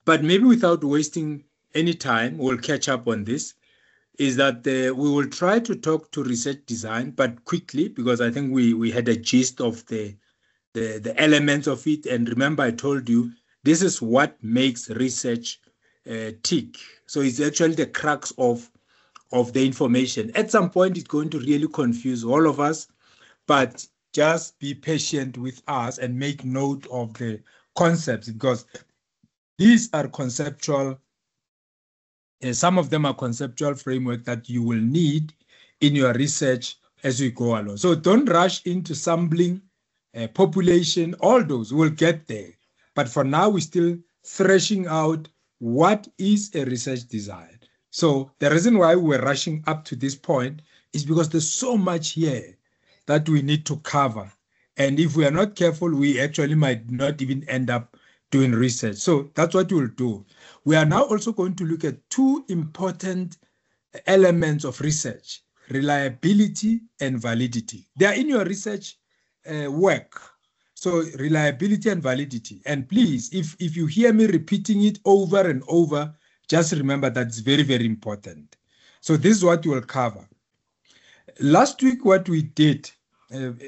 but maybe without wasting any time, we'll catch up on this, is that we will try to talk to research design, but quickly, because I think we had a gist of the elements of it. And remember, I told you, this is what makes research tick. So it's actually the crux of the information. At some point, it's going to really confuse all of us, but just be patient with us and make note of the concepts, because these are conceptual. Some of them are conceptual framework that you will need in your research as we go along. So don't rush into sampling, population, all those. We'll get there. But for now, we're still threshing out what is a research design. So the reason why we're rushing up to this point is because there's so much here that we need to cover. And if we are not careful, we actually might not even end up doing research. So that's what we'll do. We are now also going to look at two important elements of research: reliability and validity. They are in your research work. So reliability and validity. And please, if you hear me repeating it over and over, just remember that it's very, very important. So this is what we'll cover. Last week, what we did,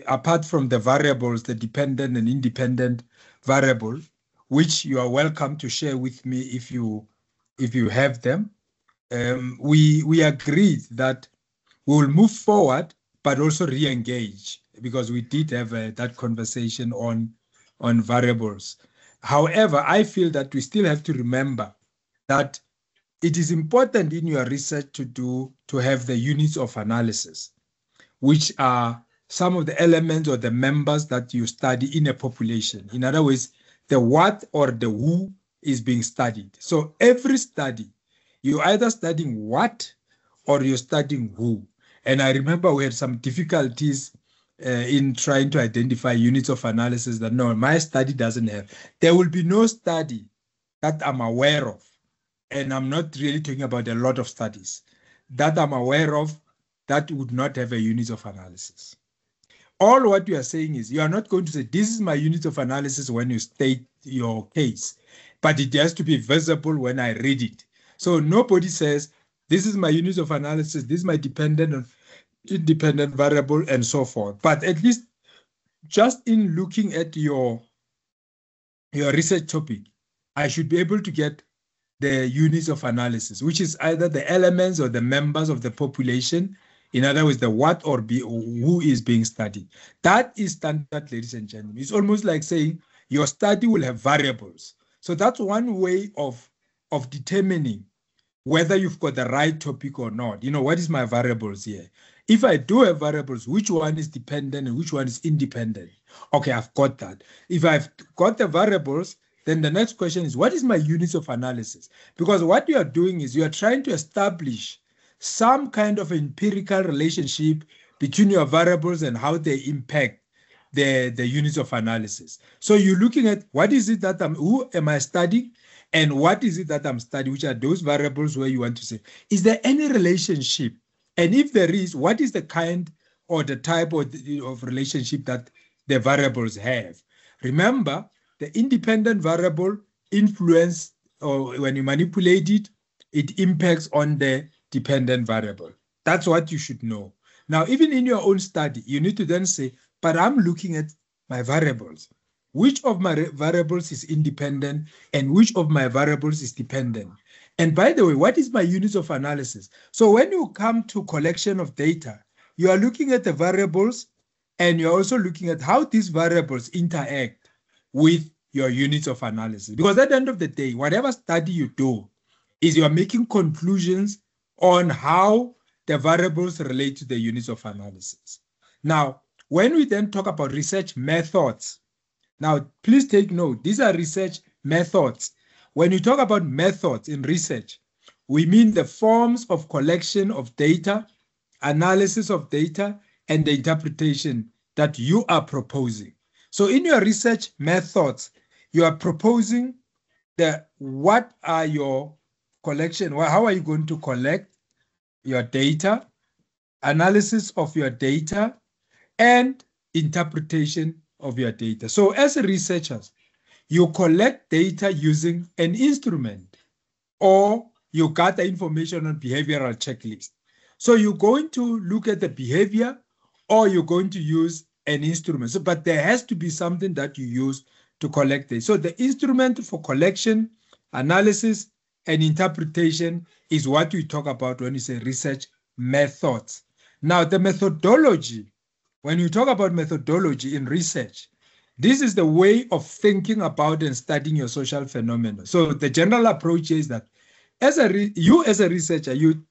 apart from the variables, the dependent and independent variable, which you are welcome to share with me if you have them, we agreed that we will move forward, but also re-engage, because we did have that conversation on variables. However, I feel that we still have to remember that it is important in your research to have the units of analysis, which are some of the elements or the members that you study in a population. In other words, the what or the who is being studied. So every study, you're either studying what or you're studying who. And I remember we had some difficulties in trying to identify units of analysis that, no, my study doesn't have. There will be no study that I'm aware of, and I'm not really talking about a lot of studies, that I'm aware of that would not have a unit of analysis. All what you are saying is you are not going to say, this is my unit of analysis when you state your case, but it has to be visible when I read it. So nobody says, this is my unit of analysis, this is my dependent and independent variable, and so forth. But at least just in looking at your research topic, I should be able to get the units of analysis, which is either the elements or the members of the population. In other words, the what or who is being studied. That is standard, ladies and gentlemen. It's almost like saying your study will have variables. So that's one way of determining whether you've got the right topic or not. You know, what is my variables here? If I do have variables, which one is dependent and which one is independent? Okay, I've got that. If I've got the variables, then the next question is, what is my units of analysis? Because what you are doing is you are trying to establish some kind of empirical relationship between your variables and how they impact the units of analysis. So you're looking at what is it that who am I studying, and what is it that I'm studying, which are those variables where you want to say, is there any relationship? And if there is, what is the kind or the type of relationship that the variables have? Remember, the independent variable influence, or when you manipulate it, it impacts on the dependent variable. That's what you should know. Now, even in your own study, you need to then say, but I'm looking at my variables. Which of my variables is independent and which of my variables is dependent? And by the way, what is my units of analysis? So when you come to collection of data, you are looking at the variables, and you're also looking at how these variables interact with your units of analysis. Because at the end of the day, whatever study you do is you're making conclusions on how the variables relate to the units of analysis. Now, when we then talk about research methods, now please take note, these are research methods. When you talk about methods in research, we mean the forms of collection of data, analysis of data, and the interpretation that you are proposing. So in your research methods, you are proposing what are your collection, how are you going to collect your data, analysis of your data, and interpretation of your data. So as researchers, you collect data using an instrument, or you gather information on behavioral checklist. So you're going to look at the behavior, or you're going to use an instrument. So, but there has to be something that you use to collect it. So the instrument for collection, analysis, and interpretation is what we talk about when we say research methods. Now, the methodology, when you talk about methodology in research, this is the way of thinking about and studying your social phenomena. So the general approach is that as a researcher, you're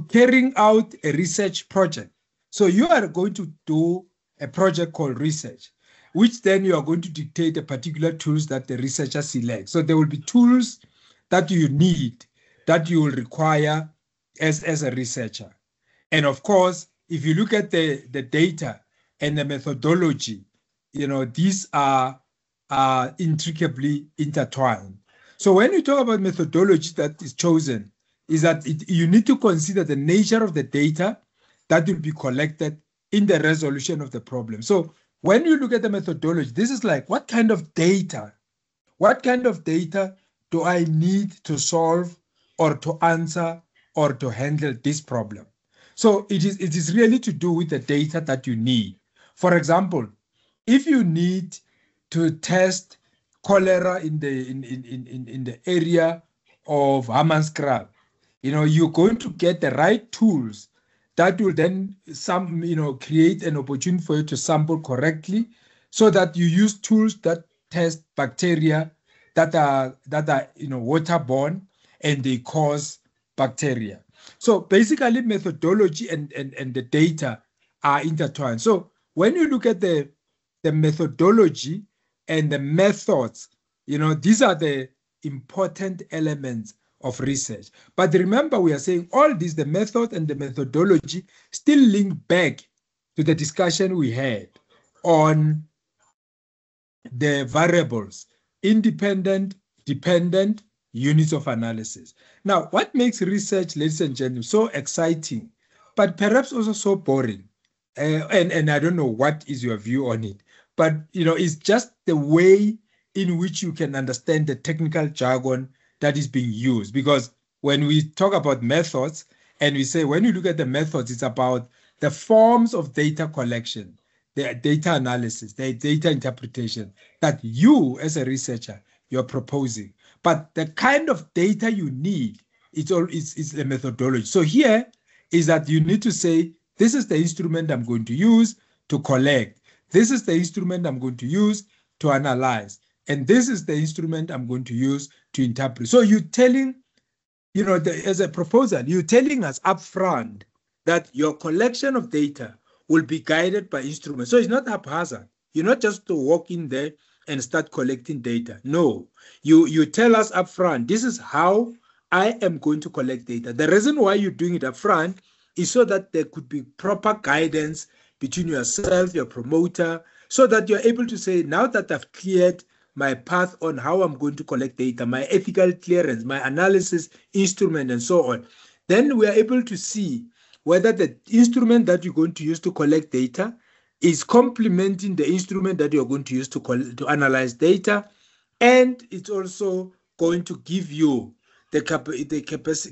carrying out a research project. So you are going to do a project called research, which then you are going to dictate the particular tools that the researcher selects. So there will be tools that you need, that you will require as a researcher. And of course, if you look at the data and the methodology, these are intricately intertwined. So when you talk about methodology that is chosen, is that you need to consider the nature of the data that will be collected in the resolution of the problem. So when you look at the methodology, this is like, what kind of data do I need to solve or to answer or to handle this problem? So it is really to do with the data that you need. For example, if you need to test cholera in the area of Hammanskraal, you're going to get the right tools that will then create an opportunity for you to sample correctly, so that you use tools that test bacteria that are waterborne and they cause bacteria. So basically methodology and the data are intertwined. So when you look at the methodology and the methods, these are the important elements of research. But remember, we are saying all this, the method and the methodology, still link back to the discussion we had on the variables, independent, dependent, units of analysis. Now, what makes research, ladies and gentlemen, so exciting, but perhaps also so boring? And I don't know what is your view on it, but it's just the way in which you can understand the technical jargon that is being used. Because when we talk about methods, and we say, when you look at the methods, it's about the forms of data collection, the data analysis, the data interpretation that you as a researcher, you're proposing. But the kind of data you need, it's the methodology. So here is that you need to say, this is the instrument I'm going to use to collect. This is the instrument I'm going to use to analyze. And this is the instrument I'm going to use to interpret. So you're telling, as a proposal, you're telling us upfront that your collection of data will be guided by instruments. So it's not haphazard. You're not just to walk in there and start collecting data. No, you tell us upfront, this is how I am going to collect data. The reason why you're doing it upfront is so that there could be proper guidance between yourself, your promoter, so that you're able to say, now that I've cleared my path on how I'm going to collect data, my ethical clearance, my analysis instrument, and so on, then we are able to see whether the instrument that you're going to use to collect data is complementing the instrument that you're going to use to analyze data, and it's also going to give you the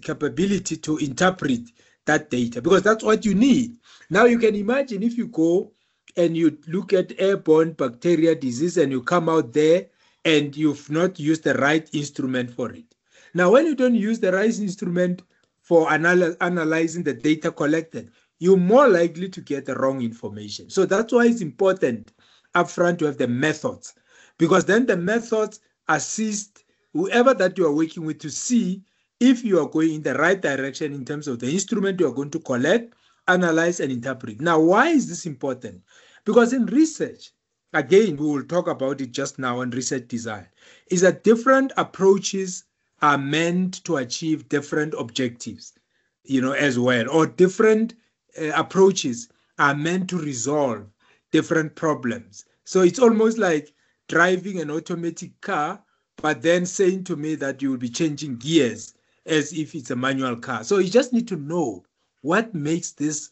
capability to interpret that data, because that's what you need. Now you can imagine if you go and you look at airborne bacteria disease and you come out there and you've not used the right instrument for it. Now, when you don't use the right instrument for analyzing the data collected, you're more likely to get the wrong information. So that's why it's important upfront to have the methods, because then the methods assist whoever that you are working with to see if you are going in the right direction in terms of the instrument you are going to collect, analyze, and interpret. Now, why is this important? Because in research, again, we will talk about it just now on research design, is that different approaches are meant to achieve different objectives, as well, or different approaches are meant to resolve different problems. So it's almost like driving an automatic car, but then saying to me that you will be changing gears as if it's a manual car. So you just need to know what makes this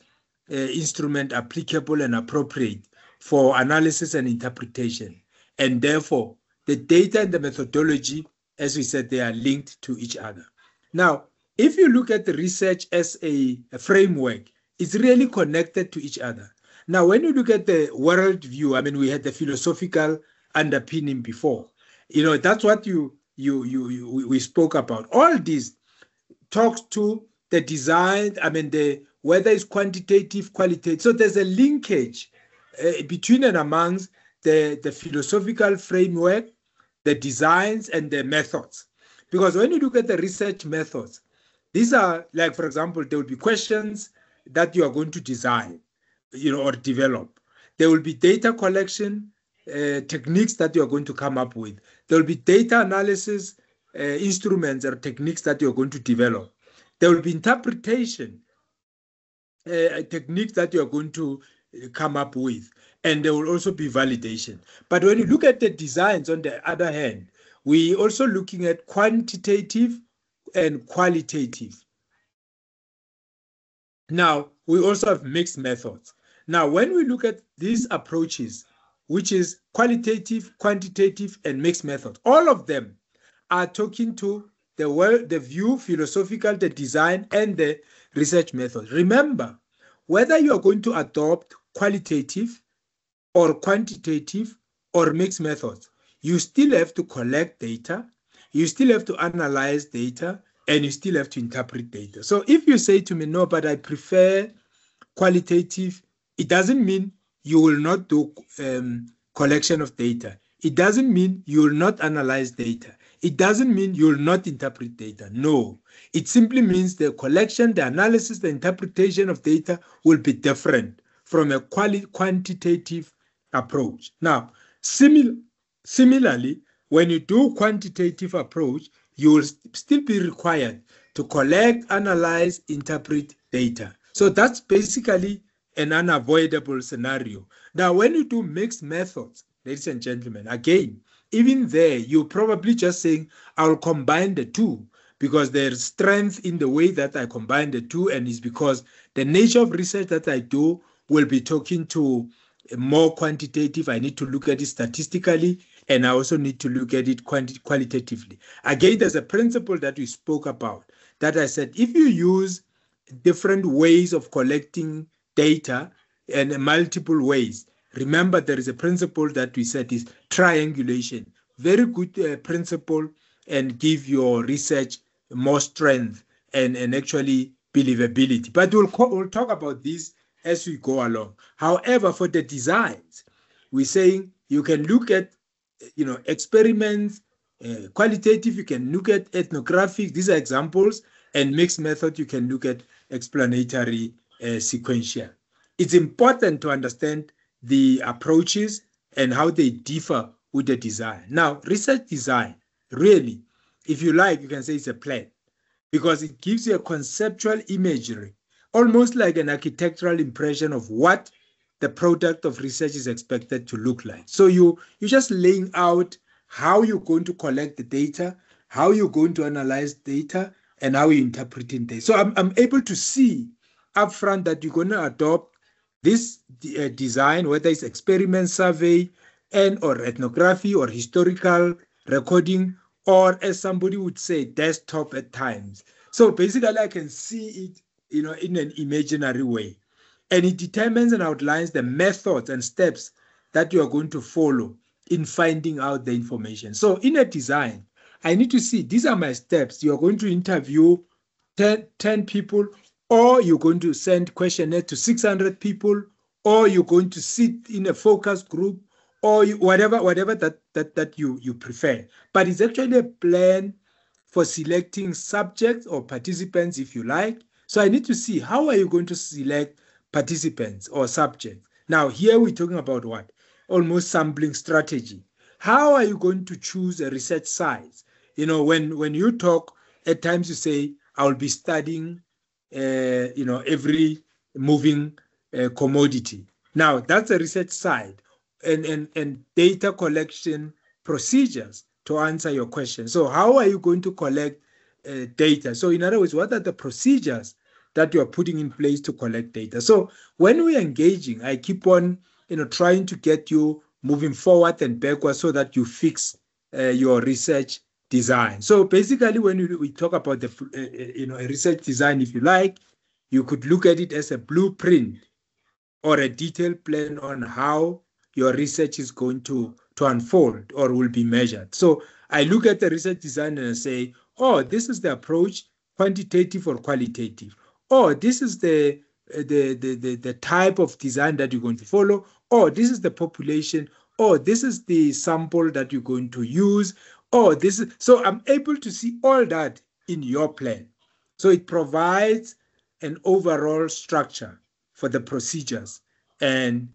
instrument applicable and appropriate for analysis and interpretation. And therefore, the data and the methodology, as we said, they are linked to each other. Now, if you look at the research as a framework, it's really connected to each other. Now, when you look at the world view, I mean, we had the philosophical underpinning before. That's what we spoke about. All this talks to the design, I mean, whether it's quantitative, qualitative. So there's a linkage between and amongst the philosophical framework, the designs, and the methods. Because when you look at the research methods, these are, like, for example, there will be questions that you are going to design, or develop. There will be data collection techniques that you are going to come up with. There will be data analysis instruments or techniques that you're going to develop. There will be interpretation techniques that you're going to come up with. And there will also be validation. But when you look at the designs, on the other hand, we also looking at quantitative and qualitative. Now, we also have mixed methods. Now, when we look at these approaches, which is qualitative, quantitative, and mixed methods, all of them are talking to the view, philosophical, the design, and the research methods. Remember, whether you are going to adopt qualitative or quantitative or mixed methods, you still have to collect data, you still have to analyze data, and you still have to interpret data. So if you say to me, no, but I prefer qualitative, it doesn't mean you will not do collection of data. It doesn't mean you will not analyze data. It doesn't mean you will not interpret data. No, it simply means the collection, the analysis, the interpretation of data will be different from a quantitative approach. Now, similarly, when you do quantitative approach, you will still be required to collect, analyze, interpret data. So that's basically an unavoidable scenario. Now, when you do mixed methods, ladies and gentlemen, again, even there, you're probably just saying, I'll combine the two because there's strength in the way that I combine the two, and it's because the nature of research that I do will be talking to more quantitative. I need to look at it statistically, and I also need to look at it qualitatively. Again, there's a principle that we spoke about that I said, if you use different ways of collecting data and multiple ways, remember there is a principle that we said is triangulation. Very good principle, and give your research more strength and actually believability. But we'll talk about this as we go along. However, for the designs, we're saying you can look at experiments, qualitative, you can look at ethnographic, these are examples, and mixed method, you can look at explanatory, sequential. It's important to understand the approaches and how they differ with the design. Now, research design, really, if you like, you can say it's a plan, because it gives you a conceptual imagery, almost like an architectural impression of what the product of research is expected to look like. So you're just laying out how you're going to collect the data, how you're going to analyze data, and how you're interpreting data. So I'm able to see upfront that you're going to adopt this design, whether it's experiment, survey, and or ethnography or historical recording, or as somebody would say, desktop at times. So basically I can see it in an imaginary way. And it determines and outlines the methods and steps that you are going to follow in finding out the information. So in a design, I need to see, these are my steps. You're going to interview 10 people, or you're going to send questionnaire to 600 people, or you're going to sit in a focus group, or whatever that you prefer. But it's actually a plan for selecting subjects or participants, if you like. So I need to see, how are you going to select participants or subjects? Now, here we're talking about what? Almost sampling strategy. How are you going to choose a research size? When you talk, at times you say, I'll be studying, every moving commodity. Now, that's a research side and data collection procedures to answer your question. So how are you going to collect data? So in other words, what are the procedures that you are putting in place to collect data? So when we're engaging, I keep on trying to get you moving forward and backwards so that you fix your research design. So basically, when we talk about the a research design, if you like, you could look at it as a blueprint or a detailed plan on how your research is going to unfold or will be measured. So I look at the research design and I say, oh, this is the approach, quantitative or qualitative. Oh, this is the type of design that you're going to follow. Oh, this is the population. Oh, this is the sample that you're going to use. Oh, this is, so I'm able to see all that in your plan. So it provides an overall structure for the procedures and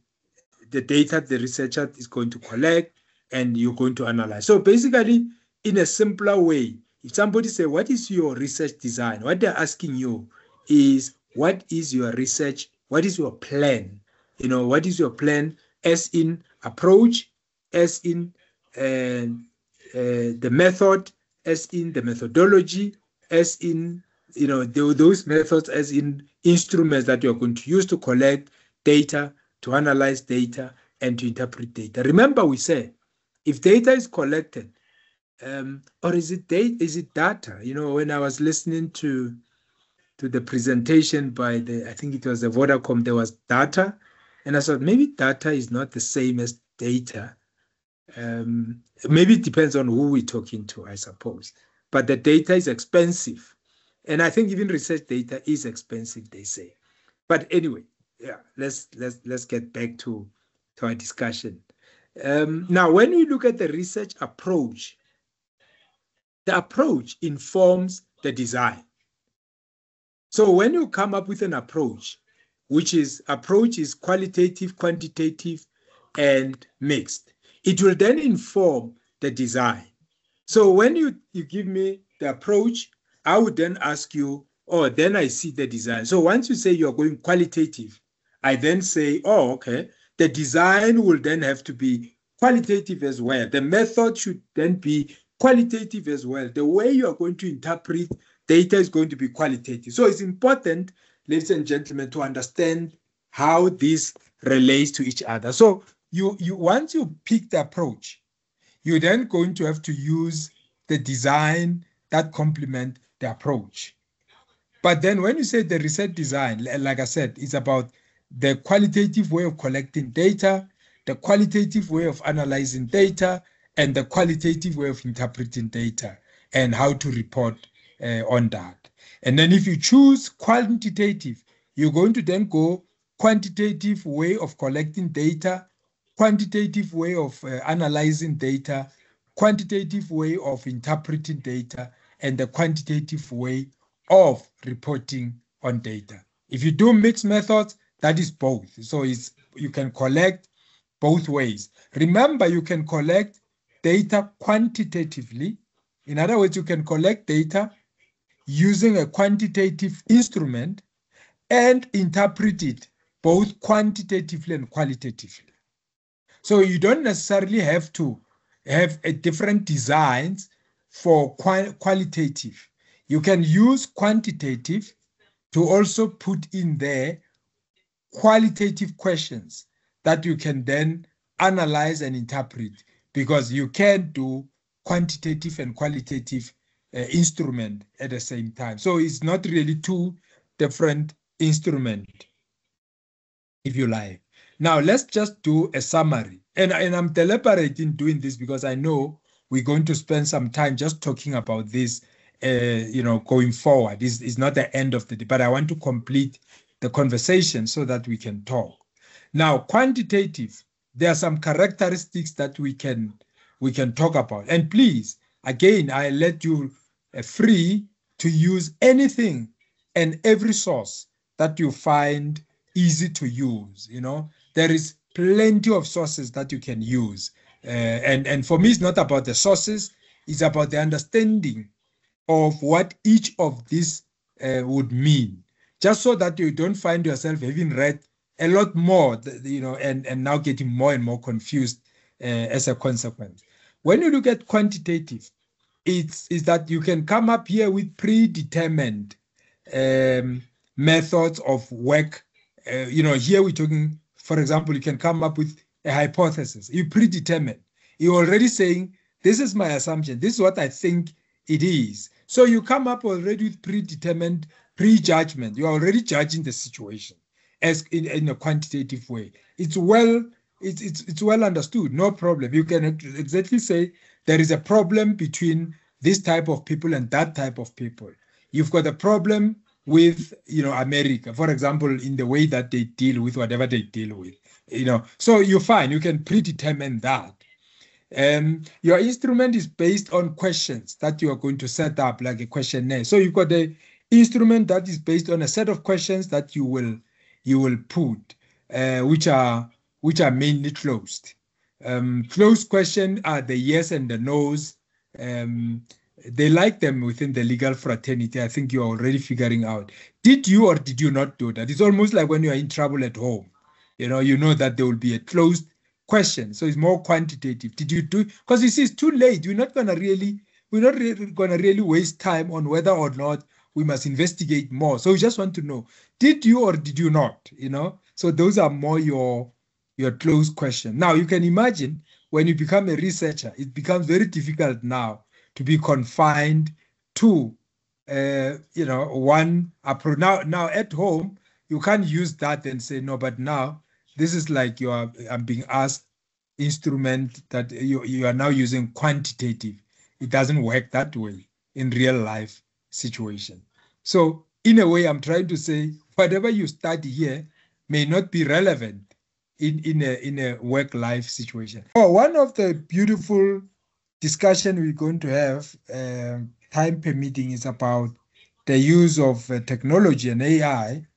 the data the researcher is going to collect and you're going to analyze. So basically, in a simpler way, if somebody say, what is your research design? What they're asking you is, what is your research? What is your plan? What is your plan as in approach, as in the method, as in the methodology, as in those methods, as in instruments that you're going to use to collect data, to analyze data, and to interpret data. Remember, we said if data is collected, or is it data? When I was listening to the presentation by I think it was the Vodacom, there was data, and I thought maybe data is not the same as data. Maybe it depends on who we're talking to, I suppose. But the data is expensive. And I think even research data is expensive, they say. But anyway, yeah, let's get back to our discussion. Now, when we look at the research approach, the approach informs the design. So when you come up with an approach, which is qualitative, quantitative, and mixed, it will then inform the design. So when you give me the approach, I would then ask you, oh, then I see the design. So once you say you're going qualitative, I then say, oh, okay, the design will then have to be qualitative as well. The method should then be qualitative as well. The way you are going to interpret data is going to be qualitative. So it's important, ladies and gentlemen, to understand how this relates to each other. So you once you pick the approach, you're then going to have to use the design that complement the approach. But then when you say the research design, like I said, it's about the qualitative way of collecting data, the qualitative way of analyzing data, and the qualitative way of interpreting data and how to report on that. And then if you choose quantitative, you're going to then go quantitative way of collecting data, quantitative way of analyzing data, quantitative way of interpreting data, and the quantitative way of reporting on data. If you do mixed methods, that is both. So you can collect both ways. Remember, you can collect data quantitatively. In other words, you can collect data using a quantitative instrument and interpret it both quantitatively and qualitatively. So you don't necessarily have to have a different designs for qualitative. You can use quantitative to also put in there qualitative questions that you can then analyze and interpret, because you can do quantitative and qualitative instrument at the same time. So it's not really two different instruments, if you like. Now, let's just do a summary. And I'm deliberating doing this because I know we're going to spend some time just talking about this, going forward. It's not the end of the day, but I want to complete the conversation so that we can talk. Now, quantitative, there are some characteristics that we can talk about. And please, again, I let you free to use anything and every source that you find easy to use. There is plenty of sources that you can use. And for me, it's not about the sources, it's about the understanding of what each of these would mean, just so that you don't find yourself having read a lot more, and now getting more and more confused as a consequence. When you look at quantitative, it's that you can come up here with methods of work. Here we're talking for example, you can come up with a hypothesis. You predetermine. You're already saying, this is my assumption. This is what I think it is. So you come up already with predetermined prejudgment. You're already judging the situation as in a quantitative way. It's well understood, no problem. You can exactly say there is a problem between this type of people and that type of people. You've got a problem with, America, for example, in the way that they deal with whatever they deal with, So you're fine. You can predetermine that. Your instrument is based on questions that you are going to set up, like a questionnaire. So you've got the instrument that is based on a set of questions that you will put, which are mainly closed. Closed questions are the yes and the no's. They like them within the legal fraternity. I think you're already figuring out. Did you or did you not do that? It's almost like when you're in trouble at home. You know that there will be a closed question. So it's more quantitative. Did you do? Because you see, it's too late. We're not gonna really waste time on whether or not we must investigate more. So we just want to know, did you or did you not? So those are more your closed questions. Now you can imagine when you become a researcher, it becomes very difficult now to be confined to one approach. Now at home, you can't use that and say no, but now this is like I'm being asked instrument that you are now using quantitative. It doesn't work that way in real life situation. So in a way, I'm trying to say whatever you study here may not be relevant in a work life situation. One of the beautiful discussion we're going to have, time permitting, is about the use of technology and AI,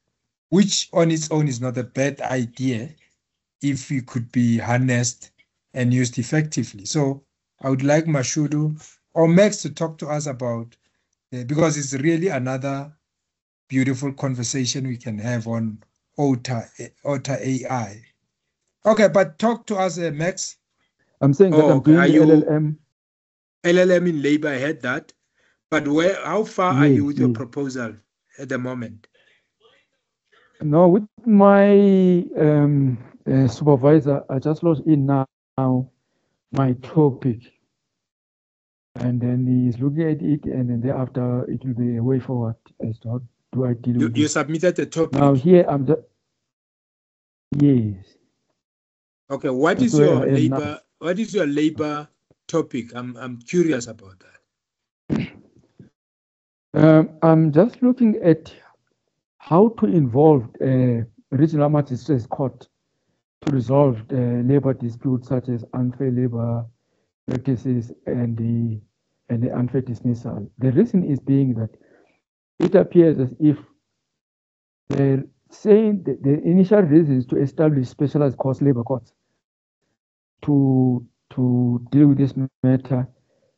which on its own is not a bad idea if it could be harnessed and used effectively. So I would like Mashudu or Max to talk to us about, because it's really another beautiful conversation we can have on OTA AI. Okay, but talk to us, Max. I'm saying that I'm doing the LLM. LLM in labor, I heard that. But how far are you with your proposal at the moment? No, with my supervisor, I just lost in now my topic. And then he's looking at it, and then thereafter it will be a way forward as to how do I deal with it. You submitted the topic. Now here I'm just, yes. Okay, what is your labor topic? I'm curious about that. I'm just looking at how to involve regional magistrates court to resolve labor disputes such as unfair labor practices and the unfair dismissal. The reason is being that it appears as if they're saying that the initial reason is to establish specialized court labor courts to deal with this matter,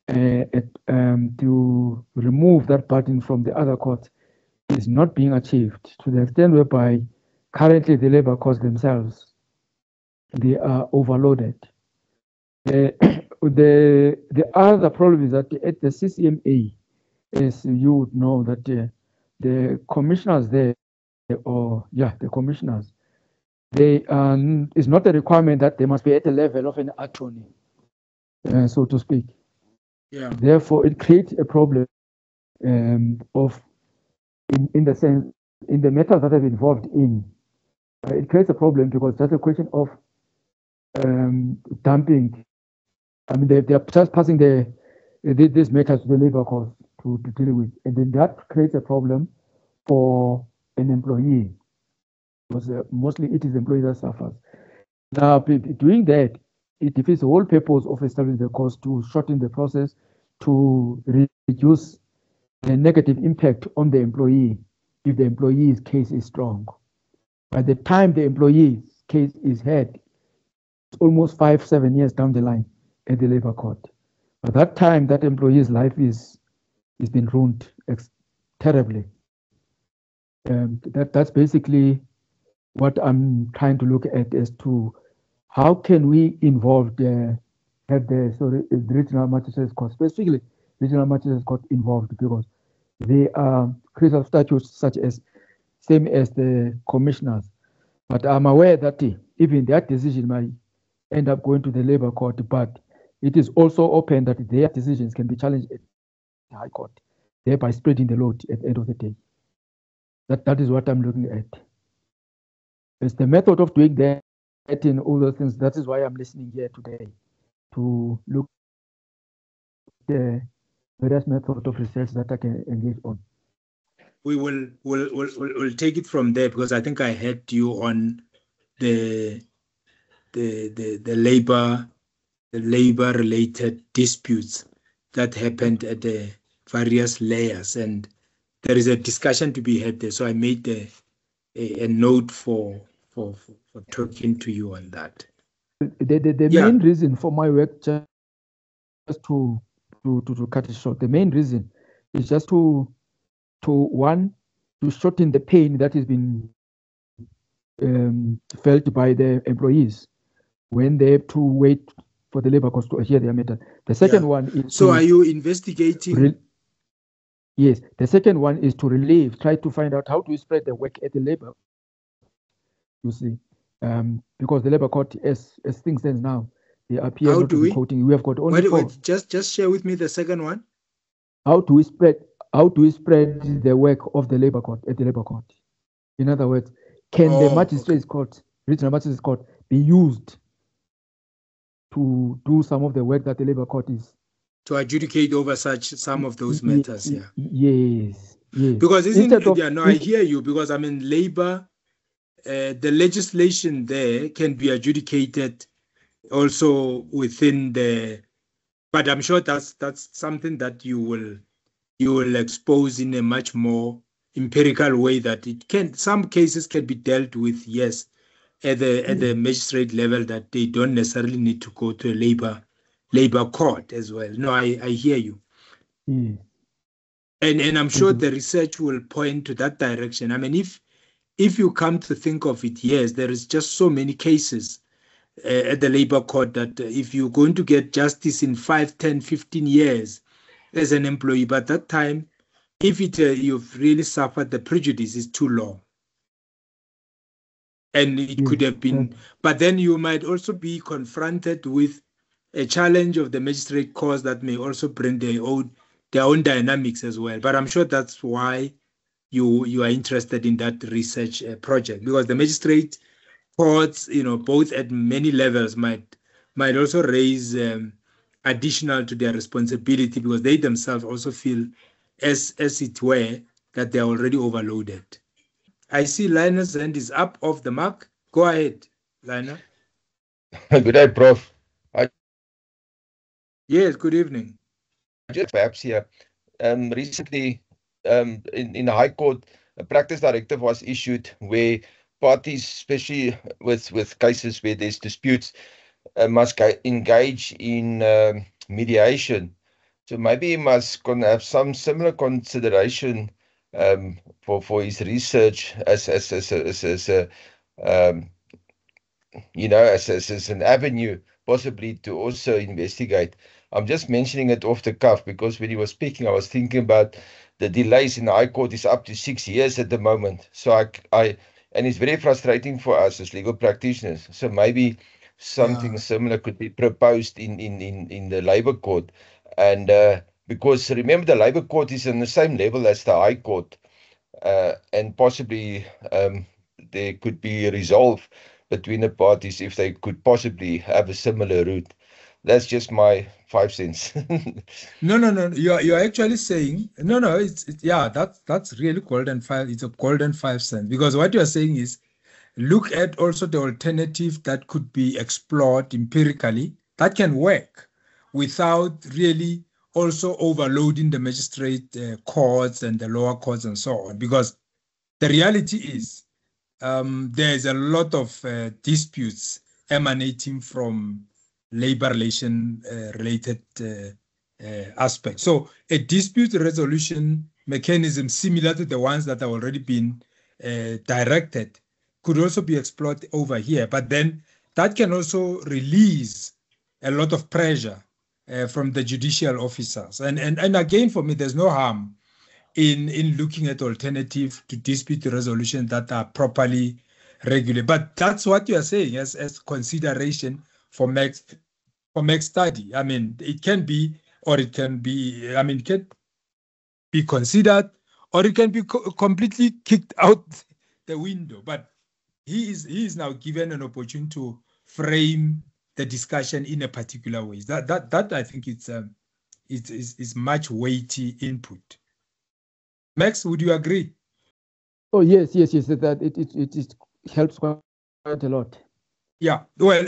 to remove that burden from the other courts is not being achieved to the extent whereby currently the labor courts themselves, they are overloaded. The other problem is that at the CCMA, as you would know, that the commissioners there, the commissioners, they it's not a requirement that they must be at the level of an attorney, so to speak. Yeah. Therefore, it creates a problem of, in the sense, in the matters that I've involved in, it creates a problem because that's a question of dumping. I mean, they're just passing these matters to the labor court to deal with, and then that creates a problem for an employee because mostly it is the employee that suffers. Now, doing that, it defeats the whole purpose of establishing the cost to shorten the process, to reduce the negative impact on the employee if the employee's case is strong. By the time the employee's case is heard, it's almost 5-7 years down the line at the labor court. By that time, that employee's life is been ruined terribly. That's basically what I'm trying to look at as to how can we involve the regional magistrates court, specifically regional magistrates court involved, because they are critical statutes such as same as the commissioners. But I'm aware that even that decision might end up going to the Labour Court, but it is also open that their decisions can be challenged at the High Court, thereby spreading the load at the end of the day. That is what I'm looking at. It's the method of doing that in all those things. That is why I'm listening here today to look at the various methods of research that I can engage on. We'll take it from there, because I think I had you on the labor related disputes that happened at the various layers, and there is a discussion to be had there. So I made a note for talking to you on that. The main reason for my work, just to cut it short, the main reason is just to shorten the pain that has been felt by the employees when they have to wait for the Labour Court to hear their matter. The second one is... So are you investigating? Yes, the second one is to try to find out how to spread the work at the Labour, you see, because the Labour Court, as things stand now, they appear not to be quoting. We have got only four. Just share with me the second one. How do we spread the work of the Labour Court at the Labour Court? In other words, can the Magistrates Court, Regional Magistrates Court, be used to do some of the work that the Labour Court is? To adjudicate over some of those matters, yeah. Yes. Because I hear you, because I mean, labor, the legislation there can be adjudicated also within but I'm sure that's something that you will expose in a much more empirical way, that some cases can be dealt with, yes, at the magistrate level, that they don't necessarily need to go to a labor court as well. No, I hear you. And I'm sure the research will point to that direction. I mean, if you come to think of it, yes, there is just so many cases at the labor court that if you're going to get justice in 5, 10, 15 years as an employee, but that time, if you've really suffered, the prejudice is too long. And it could have been, but then you might also be confronted with a challenge of the magistrate courts that may also bring their own dynamics as well. But I'm sure that's why you are interested in that research project, because the magistrate courts, both at many levels, might also raise additional to their responsibility, because they themselves also feel, as it were, that they are already overloaded. I see Linus' hand is up off the mark. Go ahead, Linus. Good day, Prof. Yes, good evening. Just perhaps here, recently in the High Court, a practice directive was issued where parties, especially with cases where there's disputes, must engage in mediation. So maybe he must have some similar consideration for his research as an avenue possibly to also investigate. I'm just mentioning it off the cuff because when he was speaking, I was thinking about the delays in the High Court is up to 6 years at the moment. So and it's very frustrating for us as legal practitioners. So maybe something similar could be proposed in the Labour Court. And because remember, the Labour Court is on the same level as the High Court, and possibly there could be a resolve between the parties if they could possibly have a similar route. That's just my 5 cents. No. You're actually saying no. That's really golden 5. It's a golden 5 cents, because what you're saying is look at also the alternative that could be explored empirically that can work without really also overloading the magistrate courts and the lower courts and so on. Because the reality is there's a lot of disputes emanating from labor relation related aspects. So a dispute resolution mechanism similar to the ones that have already been directed could also be explored over here. But then that can also release a lot of pressure from the judicial officers. And again, for me, there's no harm in looking at alternatives to dispute resolution that are properly regularly. But that's what you are saying as consideration for next study. I mean, it can be, or it can be, I mean, it can be considered, or it can be completely kicked out the window. But he is now given an opportunity to frame the discussion in a particular way. That I think it's much weighty input. Max, would you agree? Oh yes, that it helps quite a lot. Yeah, well,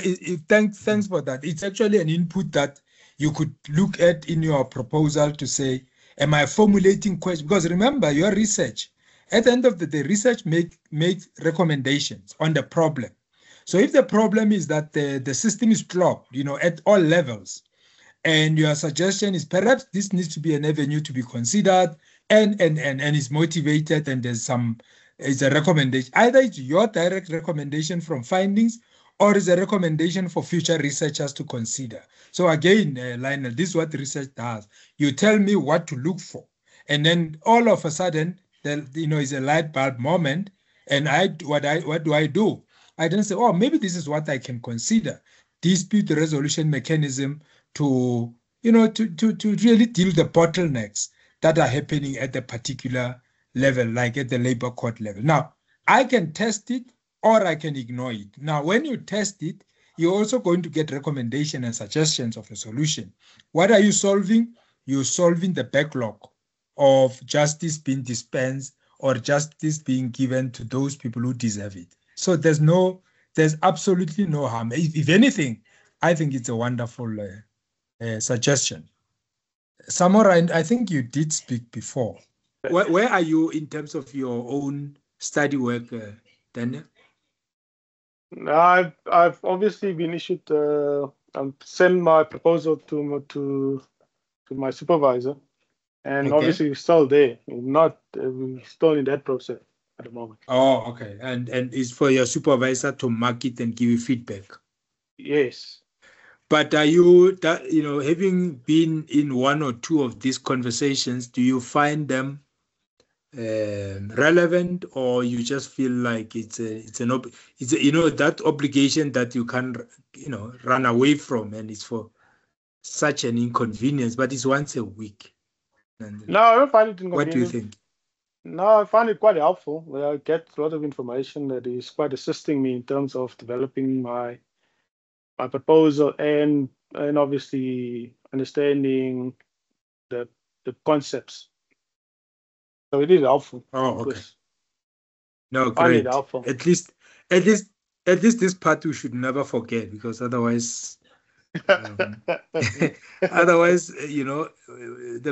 thanks for that. It's actually an input that you could look at in your proposal to say, am I formulating questions? Because remember, your research, at the end of the day, research makes recommendations on the problem. So if the problem is that the system is clogged, at all levels, and your suggestion is perhaps this needs to be an avenue to be considered and is motivated, and there's a recommendation. Either it's your direct recommendation from findings, or is a recommendation for future researchers to consider. So again, Lionel, this is what research does. You tell me what to look for, and then all of a sudden, is a light bulb moment. And what do I do? I then say, oh, maybe this is what I can consider. Dispute resolution mechanism to really deal the bottlenecks that are happening at the particular level, like at the labor court level. Now, I can test it, or I can ignore it. Now, when you test it, you're also going to get recommendations and suggestions of a solution. What are you solving? You're solving the backlog of justice being dispensed or justice being given to those people who deserve it. So there's absolutely no harm. If anything, I think it's a wonderful suggestion. Samora, I think you did speak before. Where are you in terms of your own study work, Daniel? I've obviously been issued. Sent my proposal to my supervisor, and obviously we're still there. We're still in that process at the moment. Oh, okay. And it's for your supervisor to mark it and give you feedback. Yes. But are you, having been in one or two of these conversations, do you find them relevant, or you just feel like it's that obligation that you can run away from, and it's for such an inconvenience, but it's once a week? No, I don't find it inconvenient. What do you think? No, I find it quite helpful. I get a lot of information that is quite assisting me in terms of developing my proposal and obviously understanding the concepts. So it is helpful. Oh, okay. No, great. Helpful. At least this part we should never forget, because otherwise, the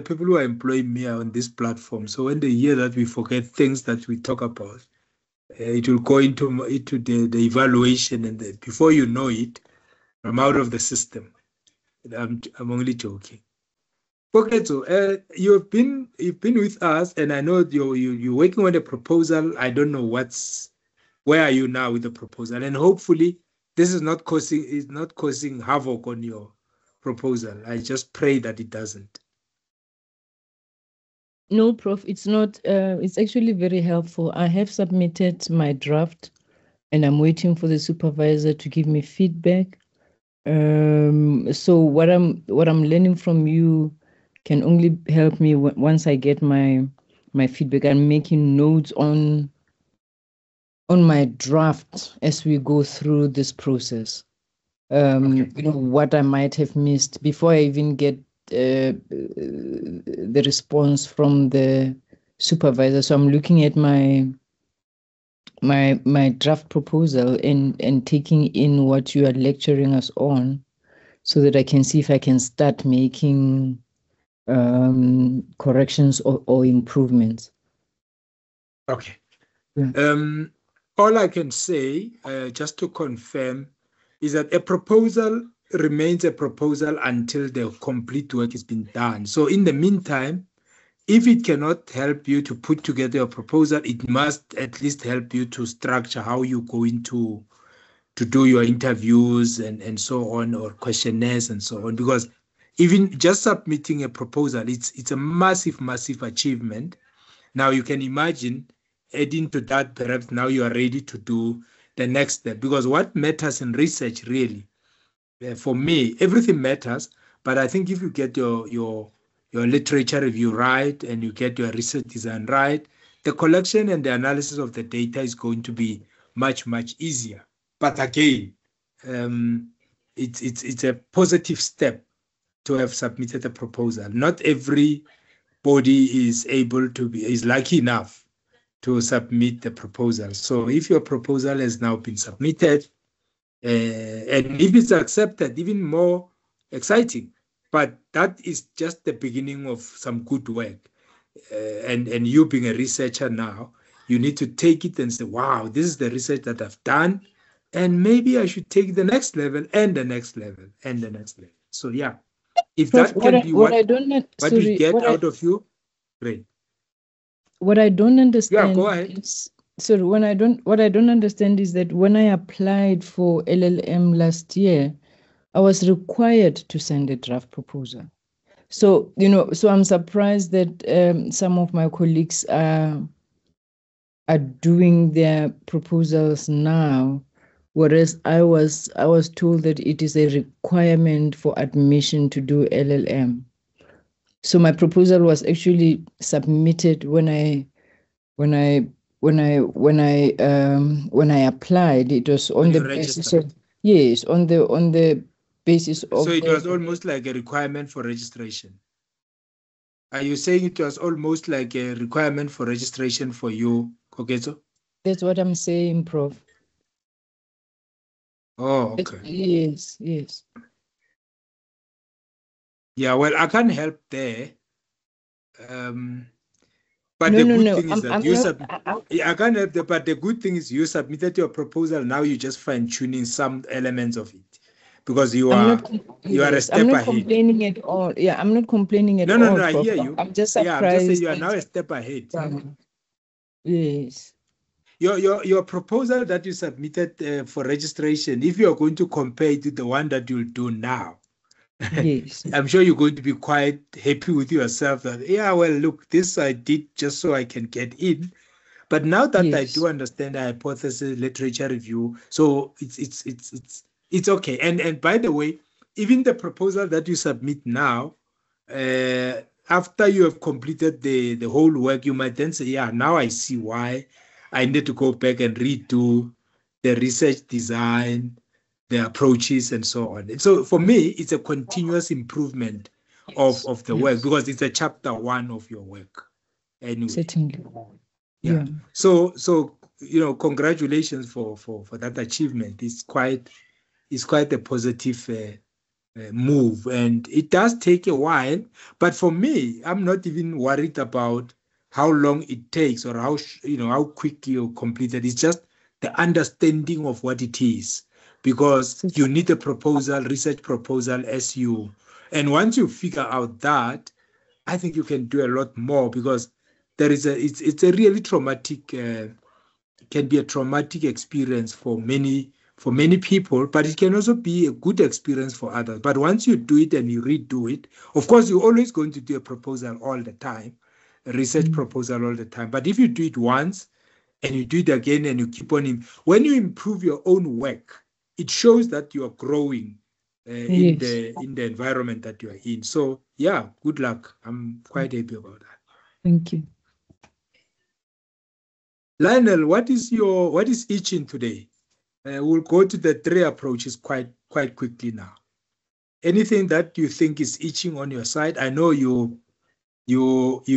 people who are employing me are on this platform. So when they hear that we forget things that we talk about, it will go into the evaluation, and before you know it, I'm out of the system. I'm only joking. Okay, so you've been with us, and I know you're working on a proposal. I don't know where are you now with the proposal, and hopefully this is not causing havoc on your proposal. I just pray that it doesn't. No, Prof, it's not. It's actually very helpful. I have submitted my draft, and I'm waiting for the supervisor to give me feedback. So what I'm learning from you can only help me once I get my feedback. I'm making notes on my draft as we go through this process. What I might have missed before I even get the response from the supervisor. So I'm looking at my draft proposal and taking in what you are lecturing us on, so that I can see if I can start making corrections or improvements. Okay. Yeah. All I can say, just to confirm, is that a proposal remains a proposal until the complete work has been done. So in the meantime, if it cannot help you to put together a proposal, it must at least help you to structure how you're going to do your interviews and so on, or questionnaires and so on. Because even just submitting a proposal, it's a massive achievement. Now you can imagine adding to that, perhaps now you are ready to do the next step. Because what matters in research really, for me, everything matters. But I think if you get your literature review right and you get your research design right, the collection and the analysis of the data is going to be much, much easier. But again, it's a positive step to have submitted a proposal. Not everybody is lucky enough to submit the proposal. So if your proposal has now been submitted, and if it's accepted, even more exciting. But that is just the beginning of some good work. And you being a researcher now, you need to take it and say, wow, this is the research that I've done. And maybe I should take the next level and the next level and the next level. So yeah, if Prof, that can be what we get out of you, great. What I don't understand. Yeah, go ahead. What I don't understand is that when I applied for LLM last year, I was required to send a draft proposal. So, so I'm surprised that some of my colleagues are doing their proposals now, whereas I was told that it is a requirement for admission to do LLM. So my proposal was actually submitted when I applied. It was on the basis of on the basis of. So it was almost like a requirement for registration. Are you saying it was almost like a requirement for registration for you, Koketso? That's what I'm saying, Prof. Oh, okay. Yes. Yeah, well, I can't help there. But the good thing is that I can't help that, but the good thing is you submitted your proposal. Now you're just fine-tuning some elements of it because you are a step ahead. I'm not complaining at all. Yeah, I'm not complaining at all. No, I hear you. I'm just surprised. Yeah, I'm just saying you are now a step ahead. Yes. Your proposal that you submitted for registration, if you are going to compare it to the one that you'll do now, yes, I'm sure you're going to be quite happy with yourself that, yeah, well, look, this I did just so I can get in. But now that I do understand the hypothesis, literature review, so it's okay. And by the way, even the proposal that you submit now, after you have completed the whole work, you might then say, yeah, now I see why I need to go back and redo the research design, the approaches, and so on. So for me, it's a continuous improvement of the work because it's a chapter one of your work. Anyway. Certainly. Yeah. So congratulations for that achievement. It's quite a positive move, and it does take a while. But for me, I'm not even worried about how long it takes or how quick you complete it. It's just the understanding of what it is, because you need a research proposal and once you figure out that, I think you can do a lot more, because it's a really traumatic, can be a traumatic experience for many people, but it can also be a good experience for others. But once you do it and you redo it, of course, you're always going to do a proposal all the time, a research proposal all the time. But if you do it once and you do it again and you keep on, when you improve your own work, it shows that you are growing in the environment that you are in. So yeah, good luck. I'm quite happy about that. Thank you. Lionel, what is itching today? We'll go to the 3 approaches quite quickly now. Anything that you think is itching on your side? I know you're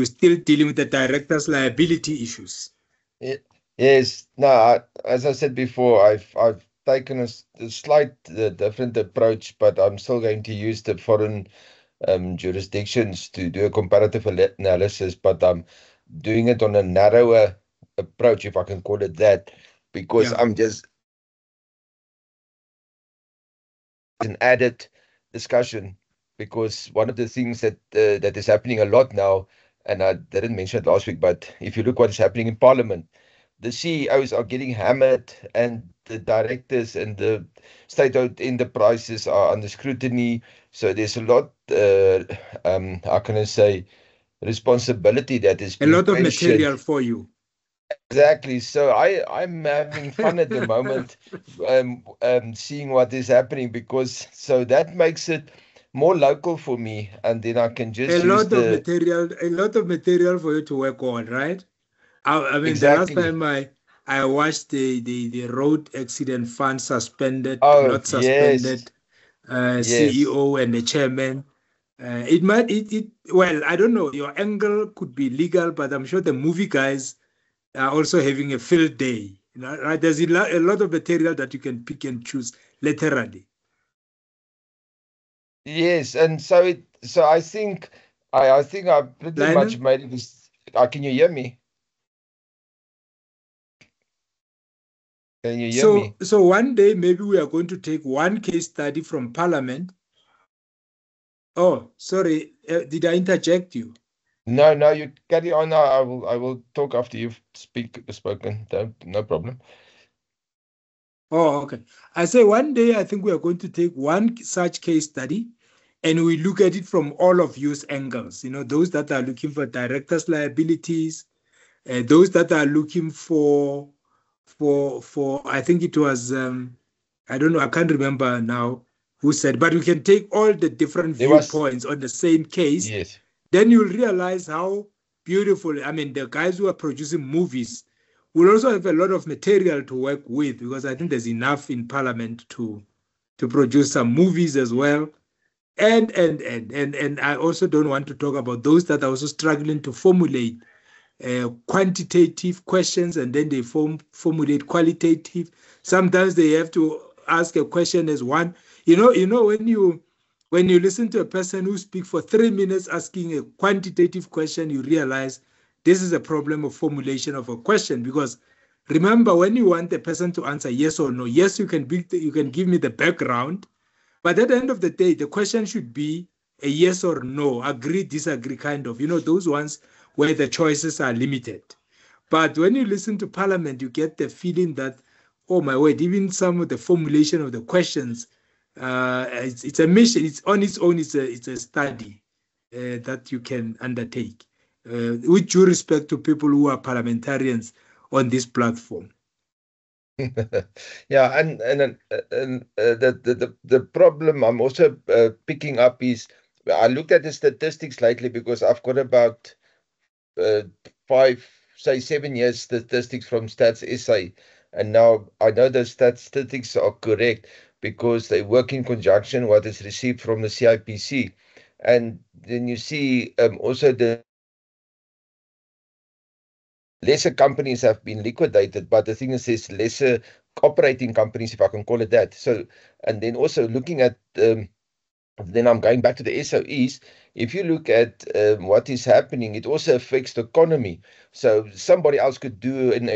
still dealing with the director's liability issues. Yes. No, as I said before, I've taken a slight different approach, but I'm still going to use the foreign jurisdictions to do a comparative analysis, but I'm doing it on a narrower approach, if I can call it that, because I'm just an added discussion, because one of the things that is happening a lot now, and I didn't mention it last week, but if you look what is happening in Parliament, the CEOs are getting hammered and the directors and the state-owned enterprises are under scrutiny. So there's a lot, how can I say, responsibility that is a lot of material for you. Exactly. So I'm having fun at the moment, seeing what is happening, because so that makes it more local for me, and then I can A just use lot of the material, a lot of material for you to work on, right? I mean, the last exactly. time I watched the road accident fund suspended, Oh not yes, suspended, yes. CEO and the chairman. It might well, I don't know. Your angle could be legal, but I'm sure the movie guys are also having a field day. You know, right? There's a lot of material that you can pick and choose literally. Yes, and so I think I pretty much Lionel? made it. Can you hear me? Can you hear So, me? so one day maybe we are going to take one case study from Parliament. Oh, sorry, did I interject you? No, no, you carry on. I will talk after you've spoken. No problem. Oh, okay. I say one day I think we are going to take one such case study and we look at it from all of use angles. You know, those that are looking for directors' liabilities, those that are looking for I think it was I don't know, I can't remember now who said, but we can take all the different There was viewpoints on the same case. yes. Then you'll realize how beautiful. I mean, the guys who are producing movies will also have a lot of material to work with because I think there's enough in Parliament to produce some movies as well. And I also don't want to talk about those that are also struggling to formulate quantitative questions and then they formulate qualitative. Sometimes they have to ask a question as one. When you listen to a person who speaks for 3 minutes asking a quantitative question, you realize this is a problem of formulation of a question. Because remember, when you want the person to answer yes or no, yes, you can give me the background, but at the end of the day, the question should be a yes or no, agree, disagree, kind of. Those ones where the choices are limited. But when you listen to Parliament, you get the feeling that, oh my word, even some of the formulation of the questions, it's a mission. It's on its own. It's a study that you can undertake. With due respect to people who are parliamentarians on this platform. Yeah, and the problem I'm also picking up is I looked at the statistics lately because I've got about uh, 7 years statistics from Stats SA, and now I know the statistics are correct because they work in conjunction what is received from the CIPC, and then you see also the lesser companies have been liquidated, but the thing is, there's lesser operating companies, if I can call it that. So, and then also looking at, then I'm going back to the SOEs. If you look at what is happening, it also affects the economy. So somebody else could do an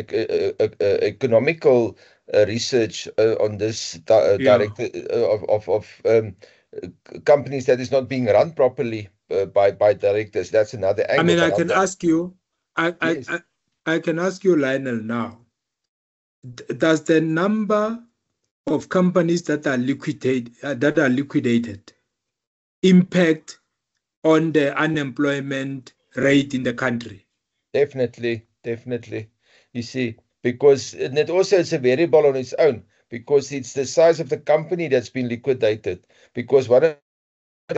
economical research on this Yeah. director of companies that is not being run properly by directors. That's another I angle. mean, I But can ask you, I, I, yes. I, I can ask you, Lionel, now. Does the number of companies that are liquidated impact on the unemployment rate in the country? Definitely, definitely. You see, because and it also is a variable on its own, because it's the size of the company that's been liquidated. Because one of the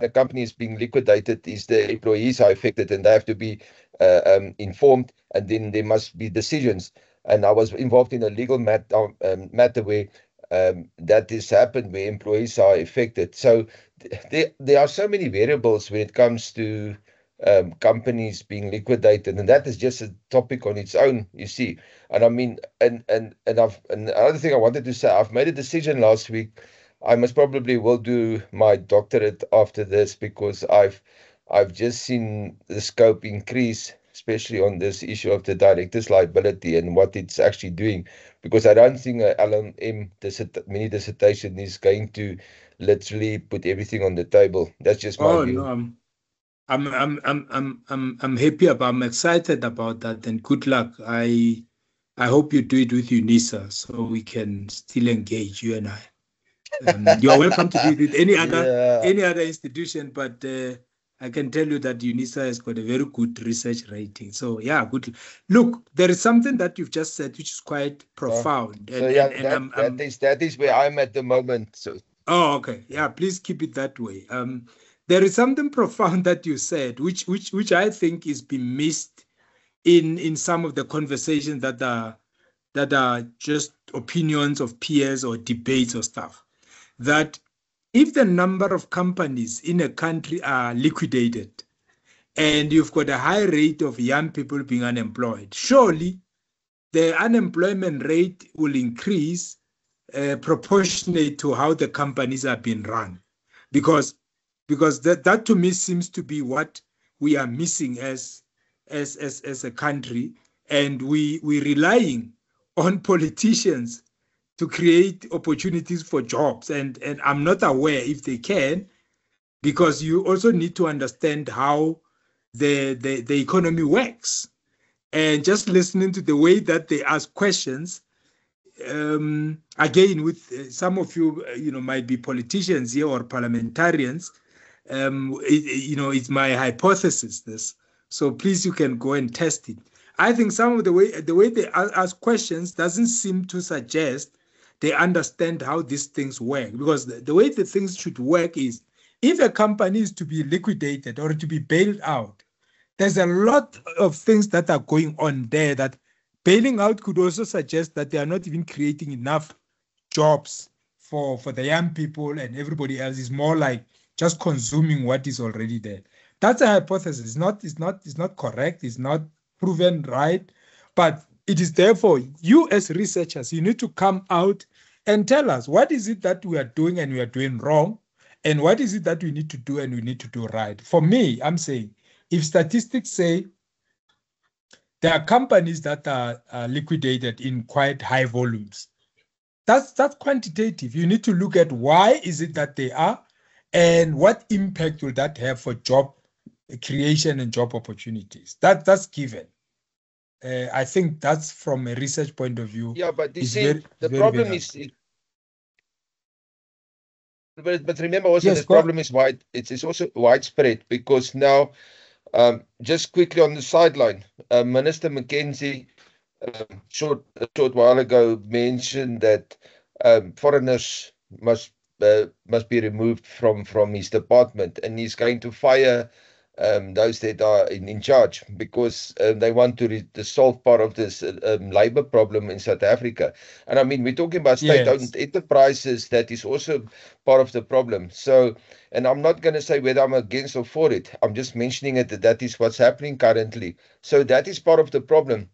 company is being liquidated is the employees are affected and they have to be informed, and then there must be decisions. And I was involved in a legal matter where that has happened, where employees are affected. So there are so many variables when it comes to companies being liquidated, and that is just a topic on its own, you see. And I mean, and another thing I wanted to say, I've made a decision last week. I most probably will do my doctorate after this, because I've just seen the scope increase, especially on this issue of the director's liability and what it's actually doing. Because I don't think a LLM mini dissertation is going to literally put everything on the table. That's just my Oh no, view. I'm happy about. I'm excited about that, and good luck. I hope you do it with UNISA so we can still engage, you and I. You are welcome to do it with any Yeah. other institution, but I can tell you that UNISA has got a very good research rating. So yeah, good. Look, there is something that you've just said which is quite profound. So yeah, that is where I'm at the moment. So oh, okay. Yeah, please keep it that way. There is something profound that you said, which I think is being missed in some of the conversations that are just opinions of peers or debates or stuff. That if the number of companies in a country are liquidated and you've got a high rate of young people being unemployed, surely the unemployment rate will increase proportionate to how the companies are being run. Because that to me seems to be what we are missing as a country, and we're relying on politicians to create opportunities for jobs. And I'm not aware if they can, because you also need to understand how the economy works. And just listening to the way that they ask questions, again, with some of you, might be politicians here or parliamentarians, it's my hypothesis, this. So please, you can go and test it. I think some of the way they ask questions doesn't seem to suggest they understand how these things work, because the way the things should work is, if a company is to be liquidated or to be bailed out, there's a lot of things that are going on there that bailing out could also suggest that they are not even creating enough jobs for the young people, and everybody else is more like just consuming what is already there. That's a hypothesis. It's not correct. It's not proven right, but it is therefore you as researchers, you need to come out and tell us what is it that we are doing and we are doing wrong, and what is it that we need to do and we need to do right. For me, I'm saying, if statistics say there are companies that are liquidated in quite high volumes, that's quantitative. You need to look at why is it that they are, and what impact will that have for job creation and job opportunities. That's given. I think that's from a research point of view. Yeah, but the problem is, but remember also, yes, the problem is wide. It's also widespread, because now, just quickly on the sideline, Minister McKenzie, a short while ago, mentioned that foreigners must be removed from his department, and he's going to fire those that are in charge, because they want to solve part of this labor problem in South Africa. And I mean, we're talking about state-owned enterprises. That is also part of the problem. So, and I'm not going to say whether I'm against or for it. I'm just mentioning it, that is what's happening currently. So that is part of the problem.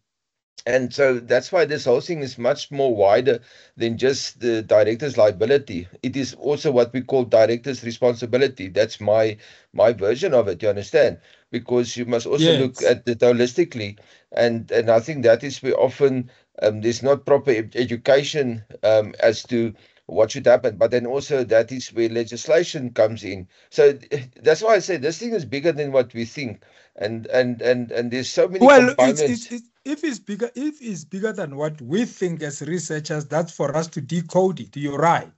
And so that's why this whole thing is much more wider than just the director's liability. It is also what we call director's responsibility. That's my version of it, you understand? Because you must also look at it holistically. And I think that is where often there's not proper education as to what should happen. But then also that is where legislation comes in. So that's why I say this thing is bigger than what we think. And there's so many components. If it's bigger than what we think as researchers, that's for us to decode it. You're right,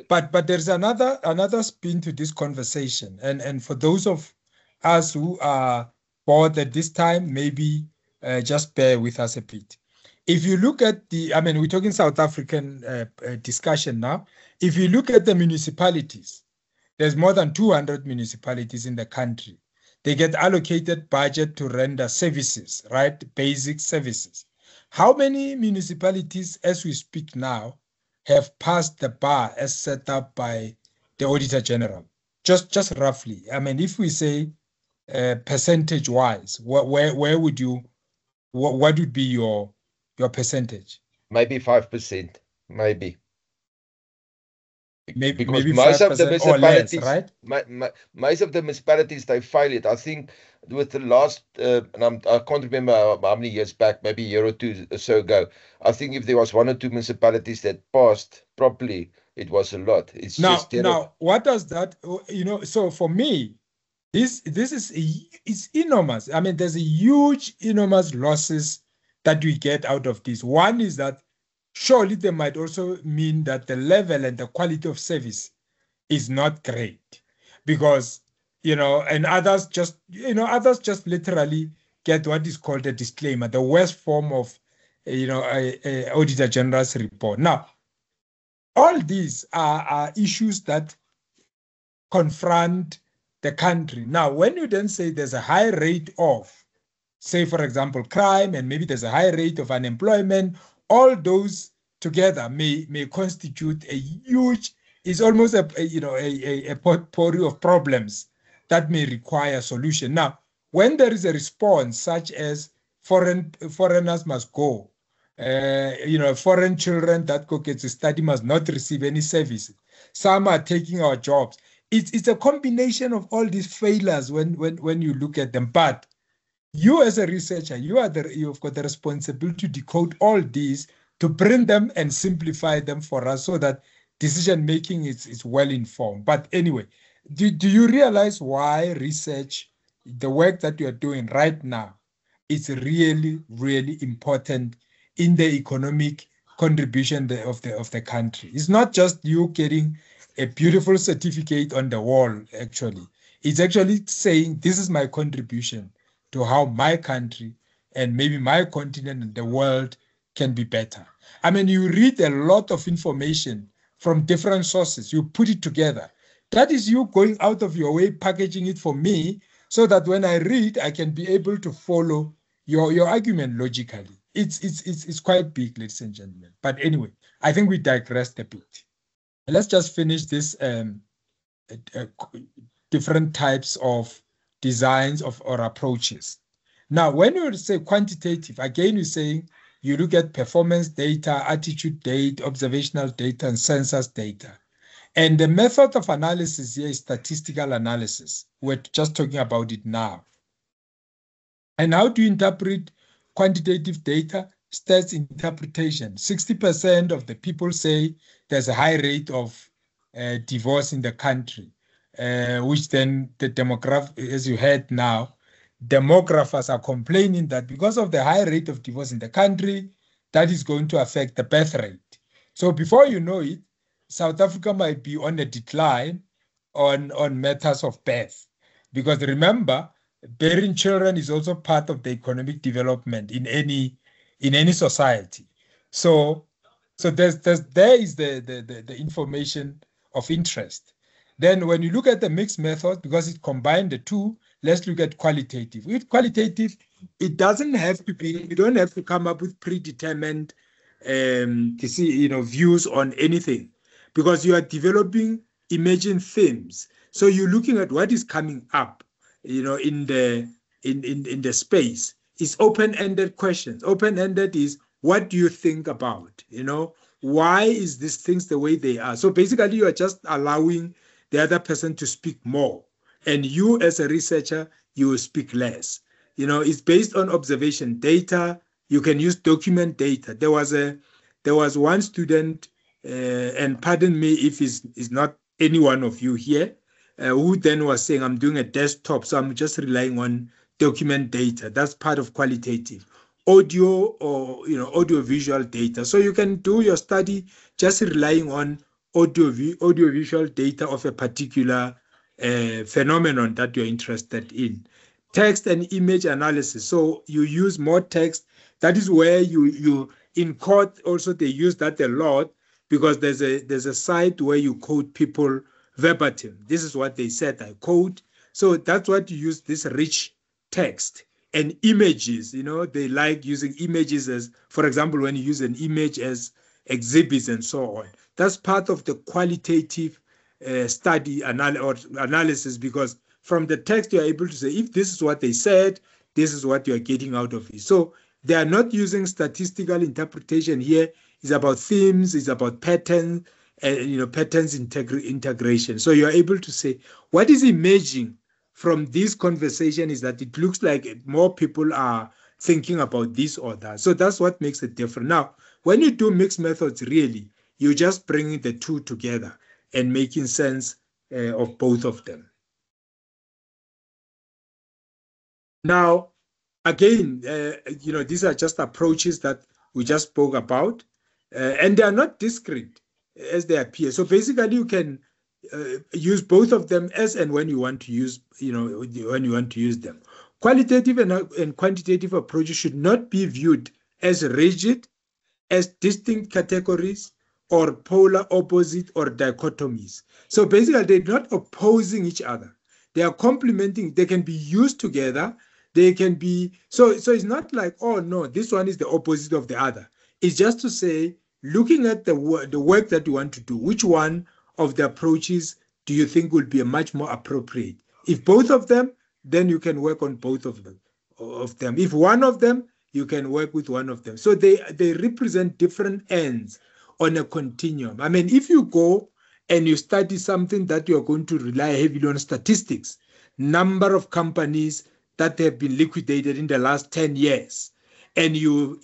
but there's another spin to this conversation, and for those of us who are bored at this time, maybe just bear with us a bit. If you look at we're talking South African discussion now. If you look at the municipalities, there's more than 200 municipalities in the country. They get allocated budget to render services, right? Basic services. How many municipalities, as we speak now, have passed the bar as set up by the Auditor General? Just roughly. I mean, if we say percentage-wise, where would you? What would be your percentage? Maybe 5%. Maybe because maybe most of the municipalities, less, right? Most of the municipalities, they fail it. I think with the last, and I can't remember how many years back, maybe a year or two or so ago, I think if there was 1 or 2 municipalities that passed properly, it was a lot. It's now what does that, so for me, this is enormous. I mean, there's a huge, enormous losses that we get out of this. One is that surely they might also mean that the level and the quality of service is not great, because and others just, others just literally get what is called a disclaimer, the worst form of, a Auditor General's report. Now, all these are issues that confront the country. Now, when you then say there's a high rate of, say, for example, crime, and maybe there's a high rate of unemployment, all those together may constitute a huge, it's almost a potpourri of problems that may require solution. Now, when there is a response such as foreigners must go, foreign children that go get to study must not receive any services, some are taking our jobs. It's a combination of all these failures when you look at them. But you as a researcher, you've got the responsibility to decode all these, to bring them and simplify them for us so that decision making is well informed. But anyway, do you realize why research, the work that you are doing right now, is really, really important in the economic contribution of the country? It's not just you getting a beautiful certificate on the wall, actually. It's actually saying, this is my contribution to how my country and maybe my continent and the world can be better. I mean, you read a lot of information from different sources, you put it together. That is you going out of your way, packaging it for me, so that when I read, I can be able to follow your argument logically. It's quite big, ladies and gentlemen. But anyway, I think we digressed a bit. Let's just finish this different types of designs or approaches. Now, when you say quantitative, again, you're saying you look at performance data, attitude data, observational data, and census data. And the method of analysis here is statistical analysis. We're just talking about it now. And how do you interpret quantitative data? Stats interpretation. 60% of the people say there's a high rate of divorce in the country, which then the as you heard now, demographers are complaining that because of the high rate of divorce in the country, that is going to affect the birth rate. So before you know it, South Africa might be on a decline on matters of birth. Because remember, bearing children is also part of the economic development in any society. So there is the information of interest. Then when you look at the mixed method, because it combined the two, let's look at qualitative. With qualitative, it doesn't have to be, you don't have to come up with predetermined views on anything, because you are developing emerging themes. So you're looking at what is coming up, in the space. It's open-ended questions. Open-ended is, what do you think about? Why is these things the way they are? So basically, you are just allowing the other person to speak more. And you, as a researcher, you will speak less. It's based on observation data. You can use document data. There was one student, and pardon me if it's not any one of you here, who then was saying, I'm doing a desktop, so I'm just relying on document data. That's part of qualitative. Audio or audio-visual data. So you can do your study just relying on audio-visual data of a particular phenomenon that you're interested in. Text and image analysis. So you use more text. That is where you in court also they use that a lot, because there's a site where you quote people verbatim. This is what they said, I quote. So that's what you use, this rich text. And images, they like using images as, for example, when you use an image as exhibits and so on. That's part of the qualitative study or analysis, because from the text you're able to say, if this is what they said, this is what you're getting out of it. So they are not using statistical interpretation here. It's about themes, it's about patterns, and patterns integration. So you're able to say, what is emerging from this conversation is that it looks like more people are thinking about this or that. So that's what makes it different. Now, when you do mixed methods, really, you're just bringing the two together and making sense of both of them. Now, again, these are just approaches that we just spoke about, and they are not discrete as they appear. So basically, you can use both of them as and when you want to use, when you want to use them. Qualitative and quantitative approaches should not be viewed as rigid, as distinct categories, or polar opposite or dichotomies. So basically, they're not opposing each other. They are complementing. They can be used together. They can be, so it's not like, oh no, this one is the opposite of the other. It's just to say, looking at the work that you want to do, which one of the approaches do you think would be much more appropriate? If both of them, then you can work on both of them. If one of them, you can work with one of them. So they represent different ends on a continuum. I mean, if you go and you study something that you're going to rely heavily on statistics, number of companies that have been liquidated in the last 10 years, and you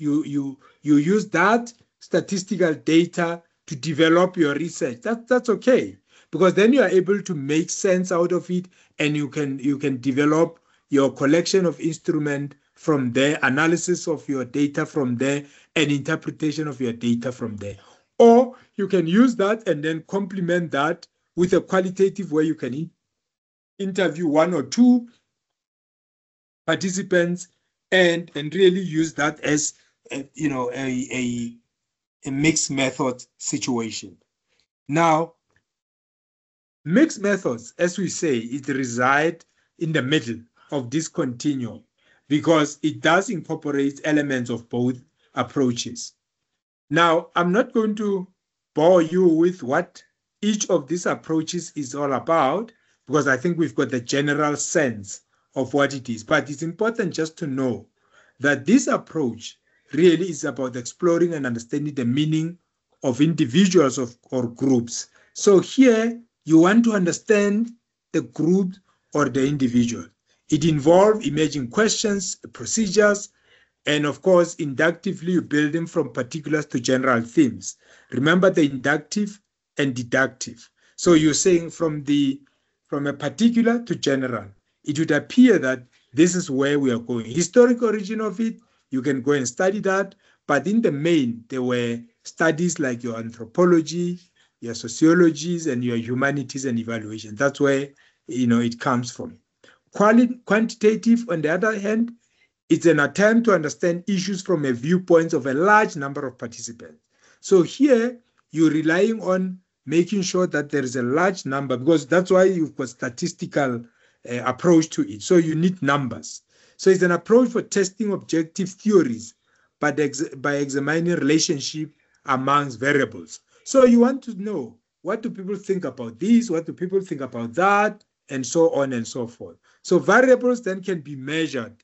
use that statistical data to develop your research, that's okay, because then you are able to make sense out of it, and you can develop your collection of instrument from there, analysis of your data from there, and interpretation of your data from there. Or you can use that and then complement that with a qualitative where you can interview one or two participants and really use that as a mixed method situation. Now, mixed methods, as we say, it reside in the middle of this continuum because it does incorporate elements of both approaches. Now, I'm not going to bore you with what each of these approaches is all about, because I think we've got the general sense of what it is. But it's important just to know that this approach really is about exploring and understanding the meaning of individuals or groups. So here, you want to understand the group or the individual. It involves imaging questions, procedures, and of course, inductively, you build them from particulars to general themes. Remember the inductive and deductive. So you're saying from a particular to general. It would appear that this is where we are going. Historic origin of it, you can go and study that. But in the main, there were studies like your anthropology, your sociologies, and your humanities and evaluation. That's where it comes from. Quantitative, on the other hand, it's an attempt to understand issues from a viewpoint of a large number of participants. So here, you're relying on making sure that there is a large number, because that's why you've got statistical approach to it. So you need numbers. So it's an approach for testing objective theories, but by examining relationship amongst variables. So you want to know, what do people think about this? What do people think about that? And so on and so forth. So variables then can be measured,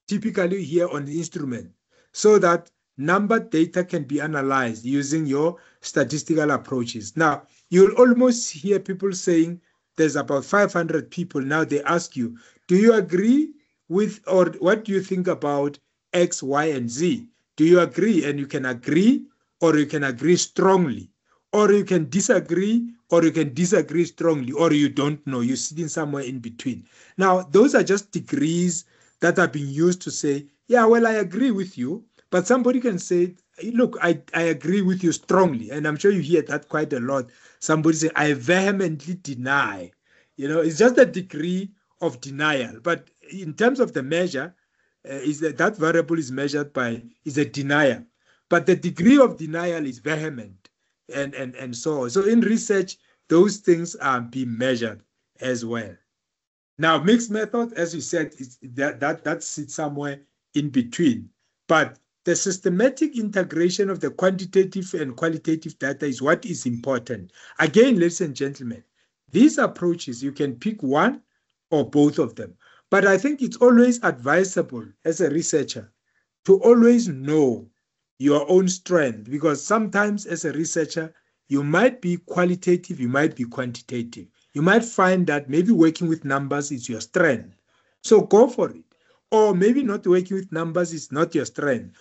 typically here on the instrument, so that numbered data can be analyzed using your statistical approaches. Now, you'll almost hear people saying there's about 500 people. Now they ask you, do you agree with, or what do you think about X, Y, and Z? Do you agree? And you can agree, or you can agree strongly, or you can disagree, or you can disagree strongly, or you don't know, you're sitting somewhere in between. Now, those are just degrees that are being used to say, yeah, well, I agree with you, but somebody can say, look, I agree with you strongly. And I'm sure you hear that quite a lot. Somebody say, I vehemently deny. It's just a degree of denial. But in terms of the measure, is that variable is measured by, is a denial. But the degree of denial is vehement and so on. So in research, those things are being measured as well. Now, mixed method, as you said, is that sits somewhere in between. But the systematic integration of the quantitative and qualitative data is what is important. Again, ladies and gentlemen, these approaches, you can pick one or both of them. But I think it's always advisable as a researcher to always know your own strength, because sometimes as a researcher, you might be qualitative, you might be quantitative. You might find that maybe working with numbers is your strength. So go for it. Or maybe not working with numbers is not your strength.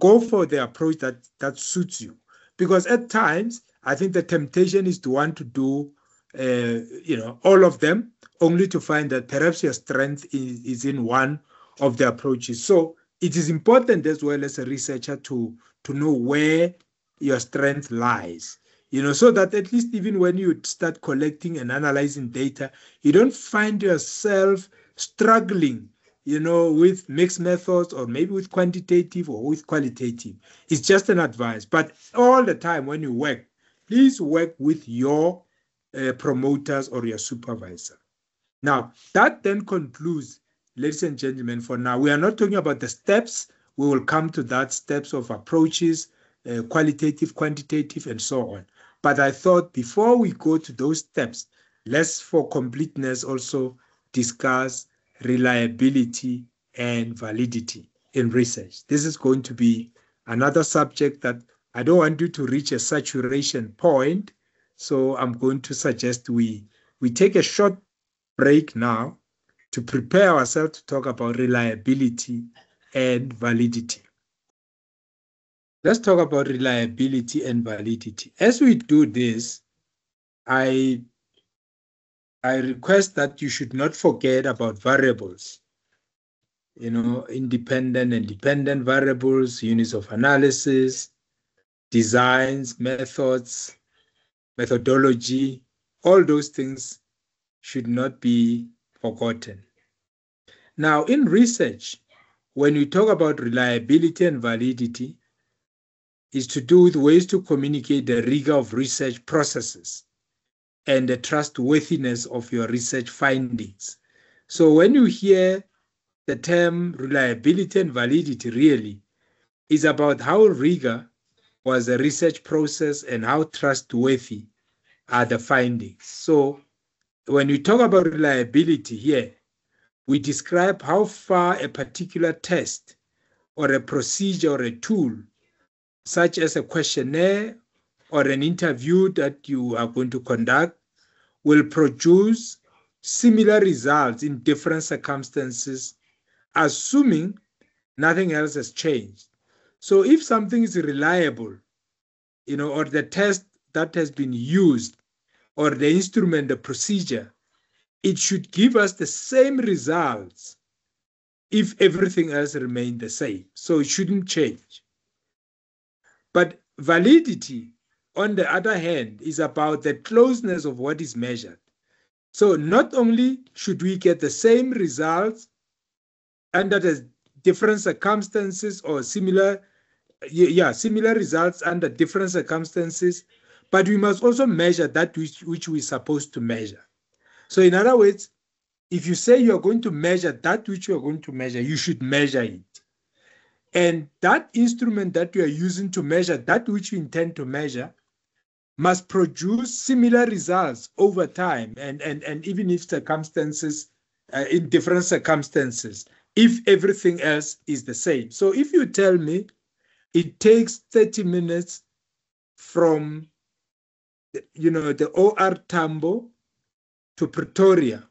Go for the approach that suits you. Because at times, I think the temptation is to want to do, all of them, only to find that perhaps your strength is in one of the approaches. So it is important as well as a researcher to know where your strength lies. so that at least even when you start collecting and analyzing data, you don't find yourself struggling, with mixed methods or maybe with quantitative or with qualitative. It's just an advice. But all the time when you work, please work with your promoters or your supervisor. Now, that then concludes, ladies and gentlemen, for now. We are not talking about the steps. We will come to that, steps of approaches, qualitative, quantitative, and so on. But I thought before we go to those steps, let's, for completeness, also discuss reliability and validity in research. This is going to be another subject that I don't want you to reach a saturation point. So I'm going to suggest we take a short break now to prepare ourselves to talk about reliability and validity. Let's talk about reliability and validity. As we do this, I request that you should not forget about variables, independent and dependent variables, units of analysis, designs, methods, methodology. All those things should not be forgotten. Now, in research, when we talk about reliability and validity, is to do with ways to communicate the rigor of research processes and the trustworthiness of your research findings. So when you hear the term reliability and validity, really is about how rigor was the research process and how trustworthy are the findings. So when we talk about reliability here, we describe how far a particular test or a procedure or a tool, such as a questionnaire or an interview that you are going to conduct, will produce similar results in different circumstances, assuming nothing else has changed. So if something is reliable, or the test that has been used, or the instrument, the procedure, it should give us the same results if everything else remained the same. So it shouldn't change. But validity, on the other hand, is about the closeness of what is measured. So not only should we get the same results under the different circumstances or similar results under different circumstances, but we must also measure that which we're supposed to measure. So in other words, if you say you're going to measure that which you're going to measure, you should measure it. And that instrument that you are using to measure that which you intend to measure must produce similar results over time and even if circumstances, in different circumstances, if everything else is the same. So if you tell me it takes 30 minutes from, the OR Tambo to Pretoria,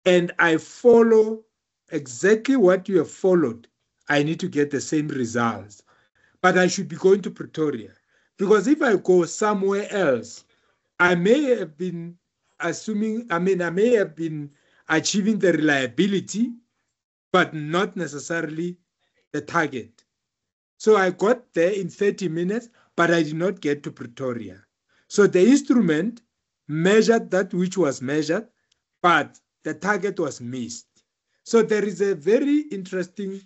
and I follow exactly what you have followed, I need to get the same results. But I should be going to Pretoria. Because if I go somewhere else, I may have been achieving the reliability, but not necessarily the target. So I got there in 30 minutes, but I did not get to Pretoria. So the instrument measured that which was measured, but the target was missed. So there is a very interesting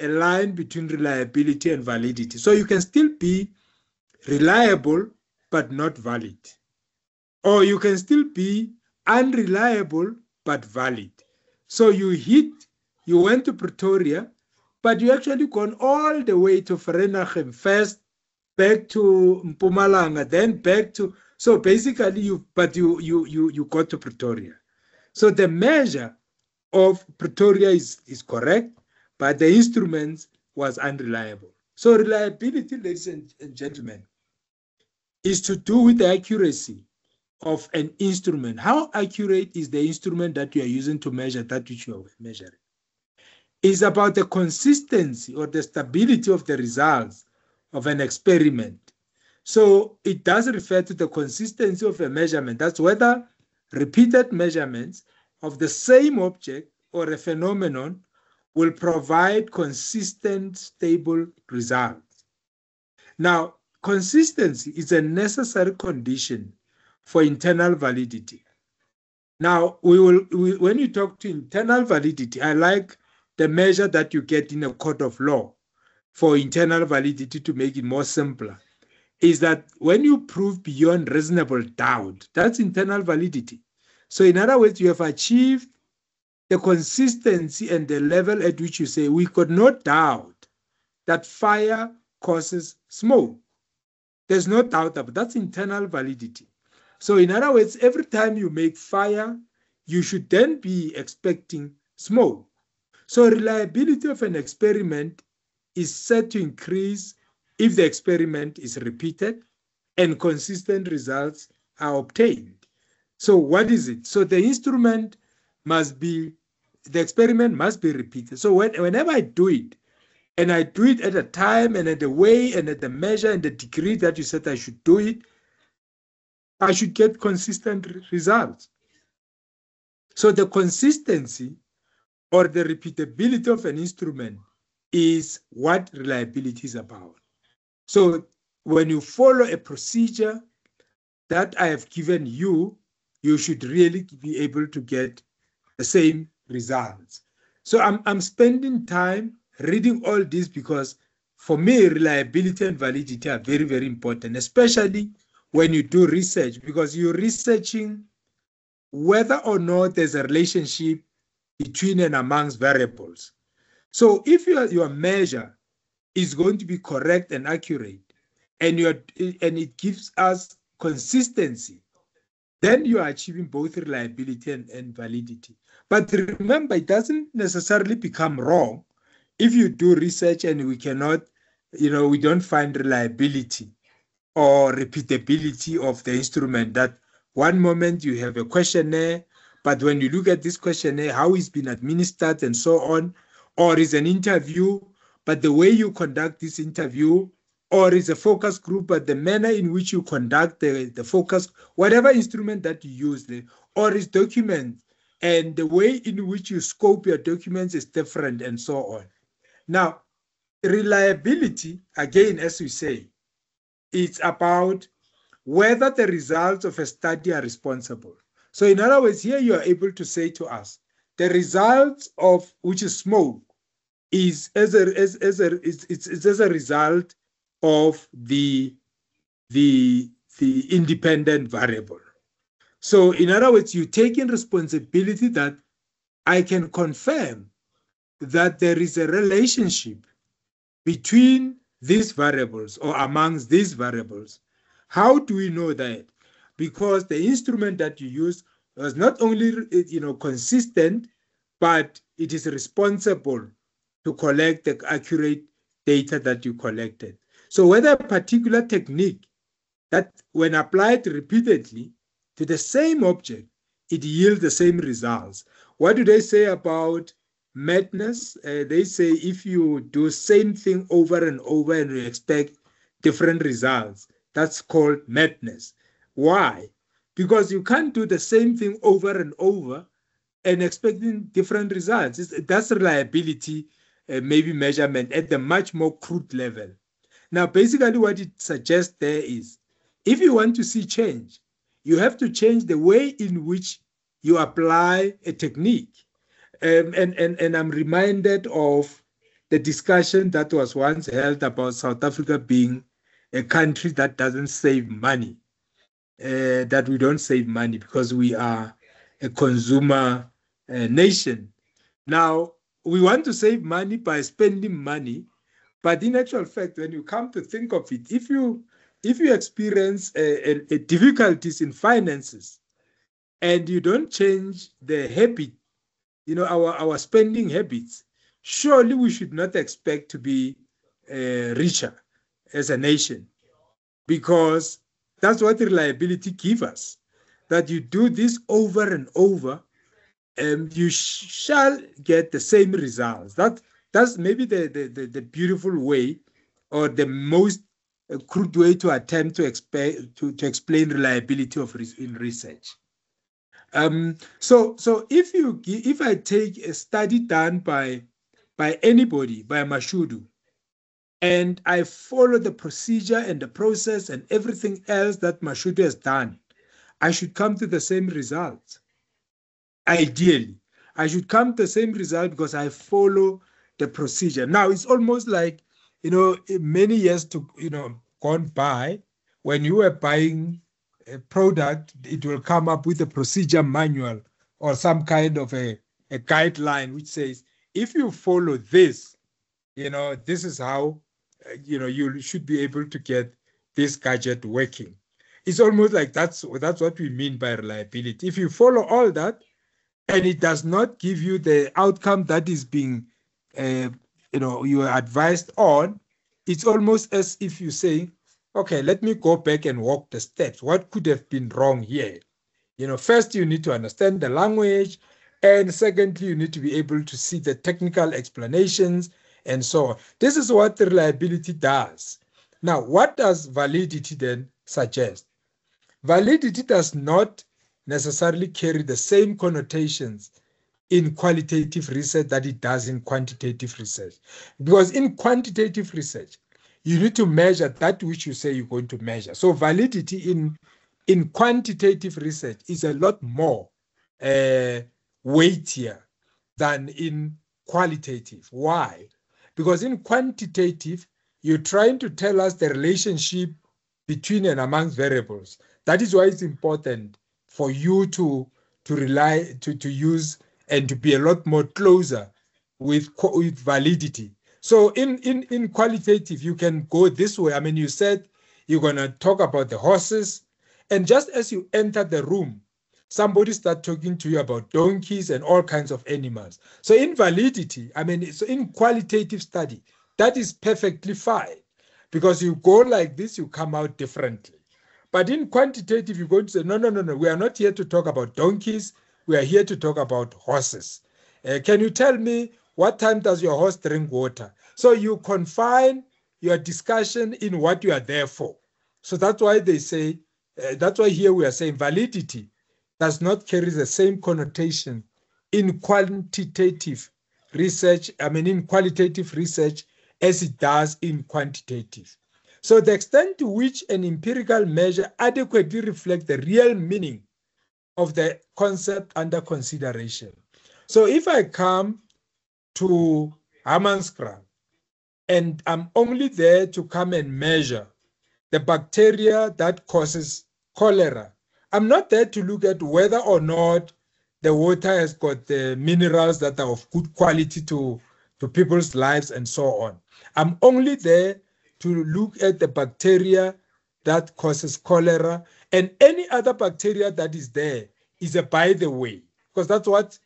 line between reliability and validity. So you can still be reliable, but not valid. Or you can still be unreliable, but valid. So you went to Pretoria, but you actually gone all the way to Vereeniging first, back to Mpumalanga, then back to, so basically you got to Pretoria. So the measure of Pretoria is correct, but the instruments was unreliable. So reliability, ladies and gentlemen, is to do with the accuracy of an instrument. How accurate is the instrument that you are using to measure that which you are measuring? It's about the consistency or the stability of the results of an experiment. So it does refer to the consistency of a measurement. That's whether repeated measurements of the same object or a phenomenon will provide consistent, stable results. Now, consistency is a necessary condition for internal validity. Now, when you talk to internal validity, I like the measure that you get in a court of law for internal validity to make it more simpler, is that when you prove beyond reasonable doubt, that's internal validity. So in other words, you have achieved the consistency and the level at which you say, we could not doubt that fire causes smoke. There's no doubt about that's internal validity. So in other words, every time you make fire, you should then be expecting smoke. So reliability of an experiment is set to increase if the experiment is repeated and consistent results are obtained. So what is it? So the instrument must be, the experiment must be repeated. So whenever I do it, and I do it at a time and at the way and at the measure and the degree that you said I should do it, I should get consistent results. So the consistency or the repeatability of an instrument is what reliability is about. So when you follow a procedure that I have given you, you should really be able to get the same results. So I'm spending time reading all this because for me, reliability and validity are very, very important, especially when you do research, because you're researching whether or not there's a relationship between and amongst variables. So if your measure is going to be correct and accurate, and it gives us consistency, then you are achieving both reliability and validity. But remember, it doesn't necessarily become wrong if you do research and we cannot, we don't find reliability or repeatability of the instrument. That one moment you have a questionnaire, but when you look at this questionnaire, how it's been administered and so on, or is an interview, but the way you conduct this interview, or is a focus group, but the manner in which you conduct the focus, whatever instrument that you use, or is documents, and the way in which you scope your documents is different and so on. Now, reliability, again, as we say, it's about whether the results of a study are responsible. So in other words, here you are able to say to us, the results of which is smoke is as a result of the independent variable. So in other words, you take in responsibility that I can confirm that there is a relationship between these variables or amongst these variables. How do we know that? Because the instrument that you use was not only consistent, but it is responsible to collect the accurate data that you collected. So whether a particular technique that when applied repeatedly to the same object, it yields the same results. What do they say about madness? They say if you do same thing over and over and you expect different results, that's called madness. Why? Because you can't do the same thing over and over and expecting different results. That's reliability, maybe measurement at the much more crude level. Now, basically what it suggests there is, if you want to see change, you have to change the way in which you apply a technique. And I'm reminded of the discussion that was once held about South Africa being a country that doesn't save money, that we don't save money because we are a consumer nation. Now, we want to save money by spending money, but in actual fact, when you come to think of it, if you experience difficulties in finances and you don't change the habit, our spending habits, surely we should not expect to be richer as a nation, because that's what reliability gives us, that you do this over and over and you shall get the same results. That's maybe the beautiful way or the most crude way to attempt to explain reliability in research. So if I take a study done by anybody, by Mashudu, and I follow the procedure and the process and everything else that Mashudu has done, I should come to the same results. Ideally, I should come to the same result because I follow the procedure. Now, it's almost like, many years gone by, when you were buying a product, it will come up with a procedure manual or some kind of a guideline which says, if you follow this, this is how, you should be able to get this gadget working. It's almost like that's what we mean by reliability. If you follow all that, and it does not give you the outcome that is being, you are advised on, it's almost as if you say, okay, let me go back and walk the steps. What could have been wrong here? First, you need to understand the language. And secondly, you need to be able to see the technical explanations and so on. This is what the reliability does. Now, what does validity then suggest? Validity does not necessarily carry the same connotations in qualitative research that it does in quantitative research. Because in quantitative research, you need to measure that which you say you're going to measure. So validity in quantitative research is a lot more weightier than in qualitative. Why? Because in quantitative, you're trying to tell us the relationship between and amongst variables. That is why it's important for you to rely, to use and to be a lot more closer with validity. So in qualitative, you can go this way. I mean, you said you're going to talk about the horses, and just as you enter the room, somebody start talking to you about donkeys and all kinds of animals. So in validity, I mean, so in qualitative study, that is perfectly fine, because you go like this, you come out differently. But in quantitative, you're going to say, no, we are not here to talk about donkeys. We are here to talk about horses. Can you tell me what time does your horse drink water? So you confine your discussion in what you are there for. So that's why they say, that's why here we are saying validity does not carry the same connotation in quantitative research, in qualitative research as it does in quantitative. So the extent to which an empirical measure adequately reflects the real meaning of the concept under consideration. So if I come to Hammanskraal and I'm only there to come and measure the bacteria that causes cholera, I'm not there to look at whether or not the water has got the minerals that are of good quality to people's lives and so on. I'm only there to look at the bacteria that causes cholera, and any other bacteria that is there is a by the way, because that's what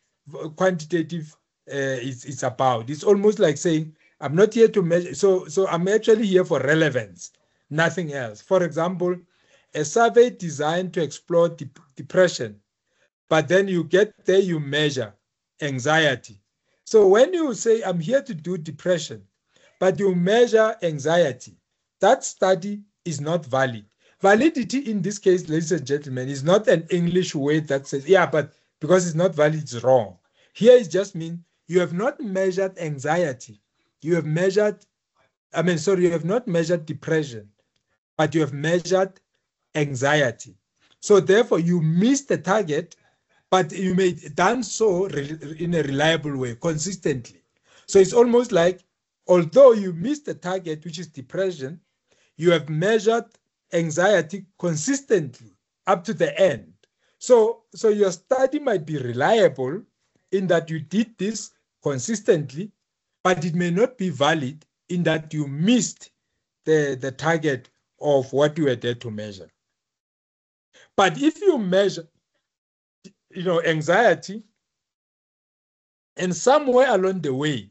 quantitative is about. It's almost like saying, I'm not here to measure, so I'm actually here for relevance, nothing else. For example, a survey designed to explore depression, but then you get there, you measure anxiety. So when you say, I'm here to do depression, but you measure anxiety, that study is not valid. Validity in this case, ladies and gentlemen, is not an English word that says, yeah, but because it's not valid, it's wrong. Here it just means you have not measured anxiety. You have measured, you have not measured depression, but you have measured anxiety. So therefore, you missed the target, but you may have done so in a reliable way, consistently. So it's almost like, although you missed the target, which is depression, you have measured anxiety consistently up to the end. So your study might be reliable in that you did this consistently, but it may not be valid in that you missed the target of what you were there to measure. But if you measure, anxiety, and somewhere along the way,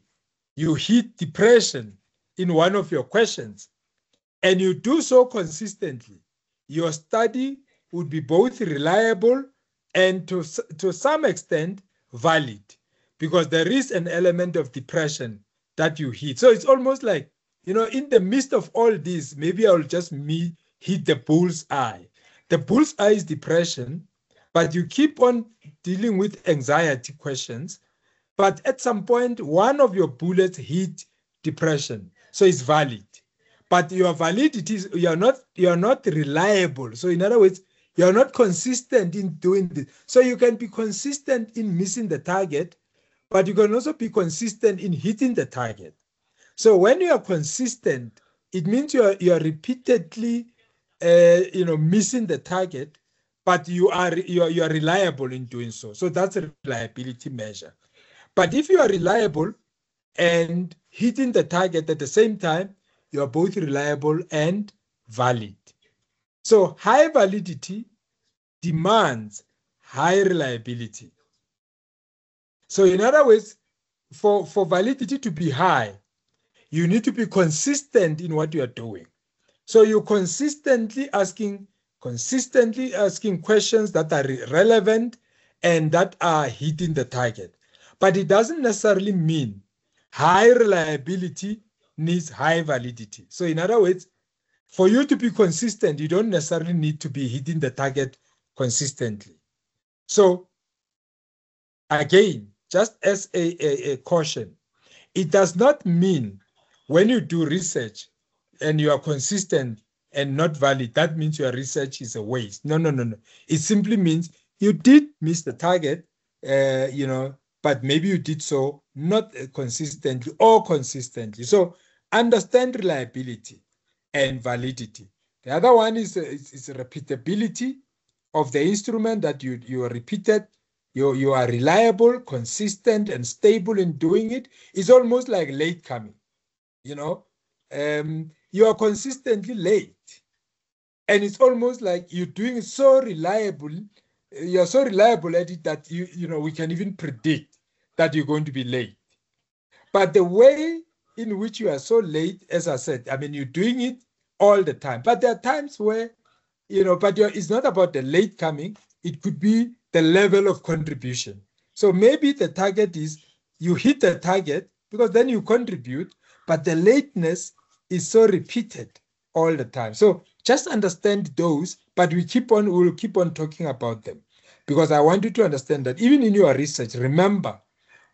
you hit depression in one of your questions, and you do so consistently, your study would be both reliable and to some extent valid, because there is an element of depression that you hit. So it's almost like, in the midst of all this, maybe I'll just hit the bull's eye. The bull's eye is depression, but you keep on dealing with anxiety questions. But at some point, one of your bullets hit depression. So it's valid. But your validity is you are not reliable. So in other words, you are not consistent in doing this. So you can be consistent in missing the target, but you can also be consistent in hitting the target. So when you are consistent, it means you are repeatedly missing the target, but you are reliable in doing so. So that's a reliability measure. But if you are reliable and hitting the target at the same time, you are both reliable and valid. So high validity demands high reliability. So in other words, for validity to be high, you need to be consistent in what you are doing. So you're consistently asking questions that are relevant and that are hitting the target. But it doesn't necessarily mean high reliability needs high validity. So in other words, for you to be consistent, you don't necessarily need to be hitting the target consistently. So again, just as a caution, it does not mean when you do research and you are consistent and not valid, that means your research is a waste. No. It simply means you did miss the target, but maybe you did so not consistently or consistently. So understand reliability and validity. The other one is repeatability of the instrument, that you are repeated. You are reliable, consistent, and stable in doing it. It's almost like late coming. You are consistently late. And it's almost like you're doing it so reliable. You're so reliable at it that we can even predict that you're going to be late. But the way in which you are so late, as I said, I mean, you're doing it all the time. But there are times where, it's not about the late coming. It could be the level of contribution. So maybe the target is you hit the target because then you contribute, but the lateness is so repeated all the time. So just understand those, but we'll keep on talking about them, because I want you to understand that even in your research, remember,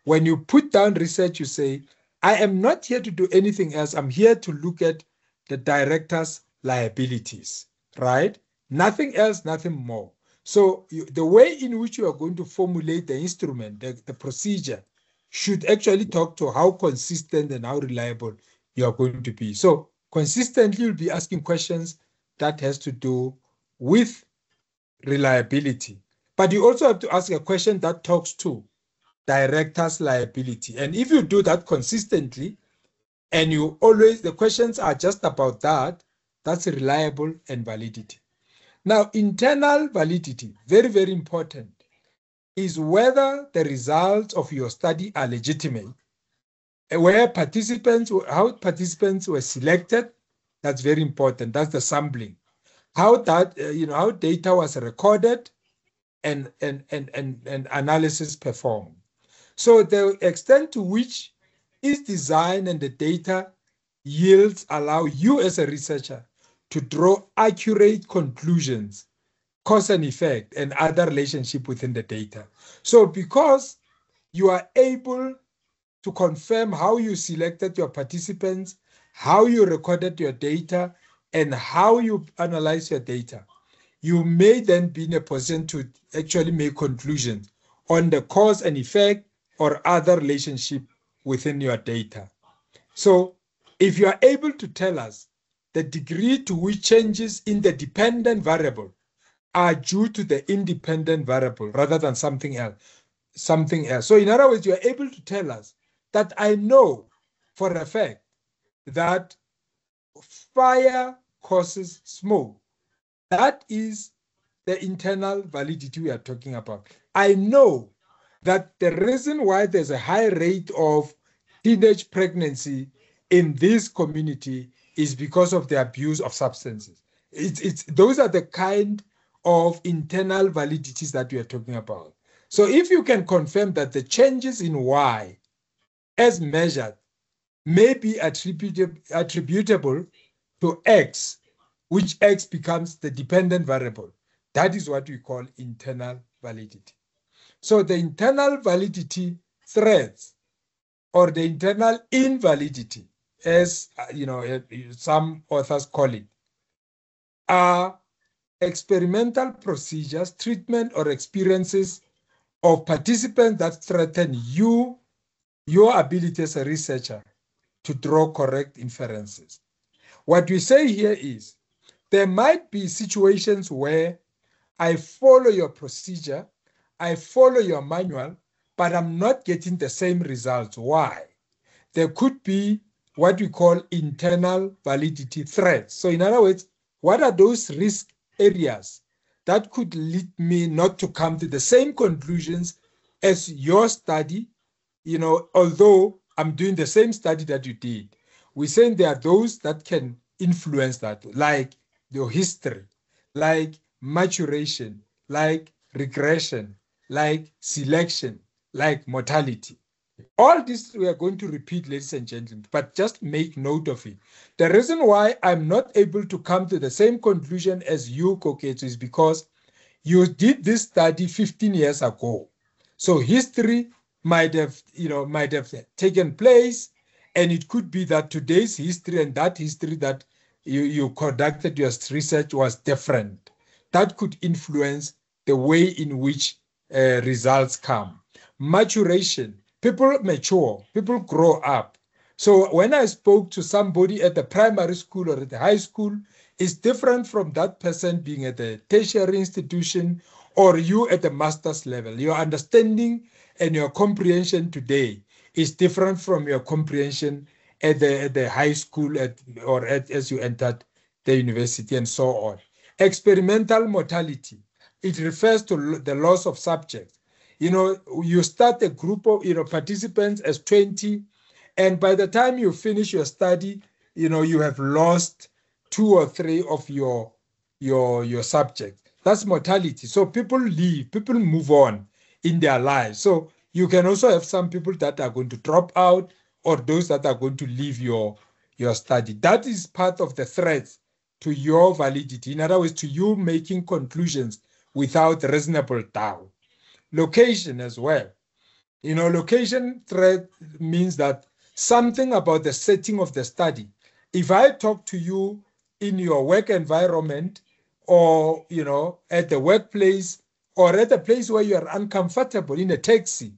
when you put down research, you say, I am not here to do anything else. I'm here to look at the director's liabilities, right? Nothing else, nothing more. So the way in which you are going to formulate the instrument, the procedure, should actually talk to how consistent and how reliable you are going to be. So consistently, you'll be asking questions that has to do with reliability. But you also have to ask a question that talks to director's liability. And if you do that consistently, and the questions are just about that, that's reliable and validity. Now, internal validity, very, very important, is whether the results of your study are legitimate, how participants were selected. That's very important. That's the sampling. How data was recorded and analysis performed. So the extent to which its design and the data yields allow you as a researcher to draw accurate conclusions, cause and effect, and other relationship within the data. So because you are able to confirm how you selected your participants, how you recorded your data, and how you analyze your data, you may then be in a position to actually make conclusions on the cause and effect or other relationship within your data. So if you are able to tell us the degree to which changes in the dependent variable are due to the independent variable rather than something else. So in other words, you are able to tell us that I know for a fact that fire causes smoke. That is the internal validity we are talking about. I know that the reason why there's a high rate of teenage pregnancy in this community is because of the abuse of substances. Those are the kind of internal validities that we are talking about. So if you can confirm that the changes in Y as measured may be attributable to X, which X becomes the dependent variable, that is what we call internal validity. So the internal validity threads or the internal invalidity, as some authors call it, are experimental procedures, treatment, or experiences of participants that threaten your ability as a researcher to draw correct inferences. What we say here is there might be situations where I follow your procedure, I follow your manual, but I'm not getting the same results. Why? There could be what we call internal validity threats. So in other words, what are those risk areas that could lead me not to come to the same conclusions as your study, although I'm doing the same study that you did? We're saying there are those that can influence that, like your history, like maturation, like regression, like selection, like mortality. All this we are going to repeat, ladies and gentlemen, but just make note of it. The reason why I'm not able to come to the same conclusion as you, Koketsu, is because you did this study 15 years ago. So history might have taken place, and it could be that today's history and that history that you conducted your research was different. That could influence the way in which results come. Maturation. People mature, people grow up. So when I spoke to somebody at the primary school or at the high school, it's different from that person being at the tertiary institution or you at the master's level. Your understanding and your comprehension today is different from your comprehension at the high school as you entered the university and so on. Experimental mortality. It refers to the loss of subjects. You start a group of participants as 20, and by the time you finish your study, you have lost 2 or 3 of your subjects. That's mortality. So people leave, people move on in their lives. So you can also have some people that are going to drop out or those that are going to leave your study. That is part of the threat to your validity. In other words, to you making conclusions without reasonable doubt. Location as well. Location threat means that something about the setting of the study. If I talk to you in your work environment or, at the workplace or at a place where you are uncomfortable in a taxi,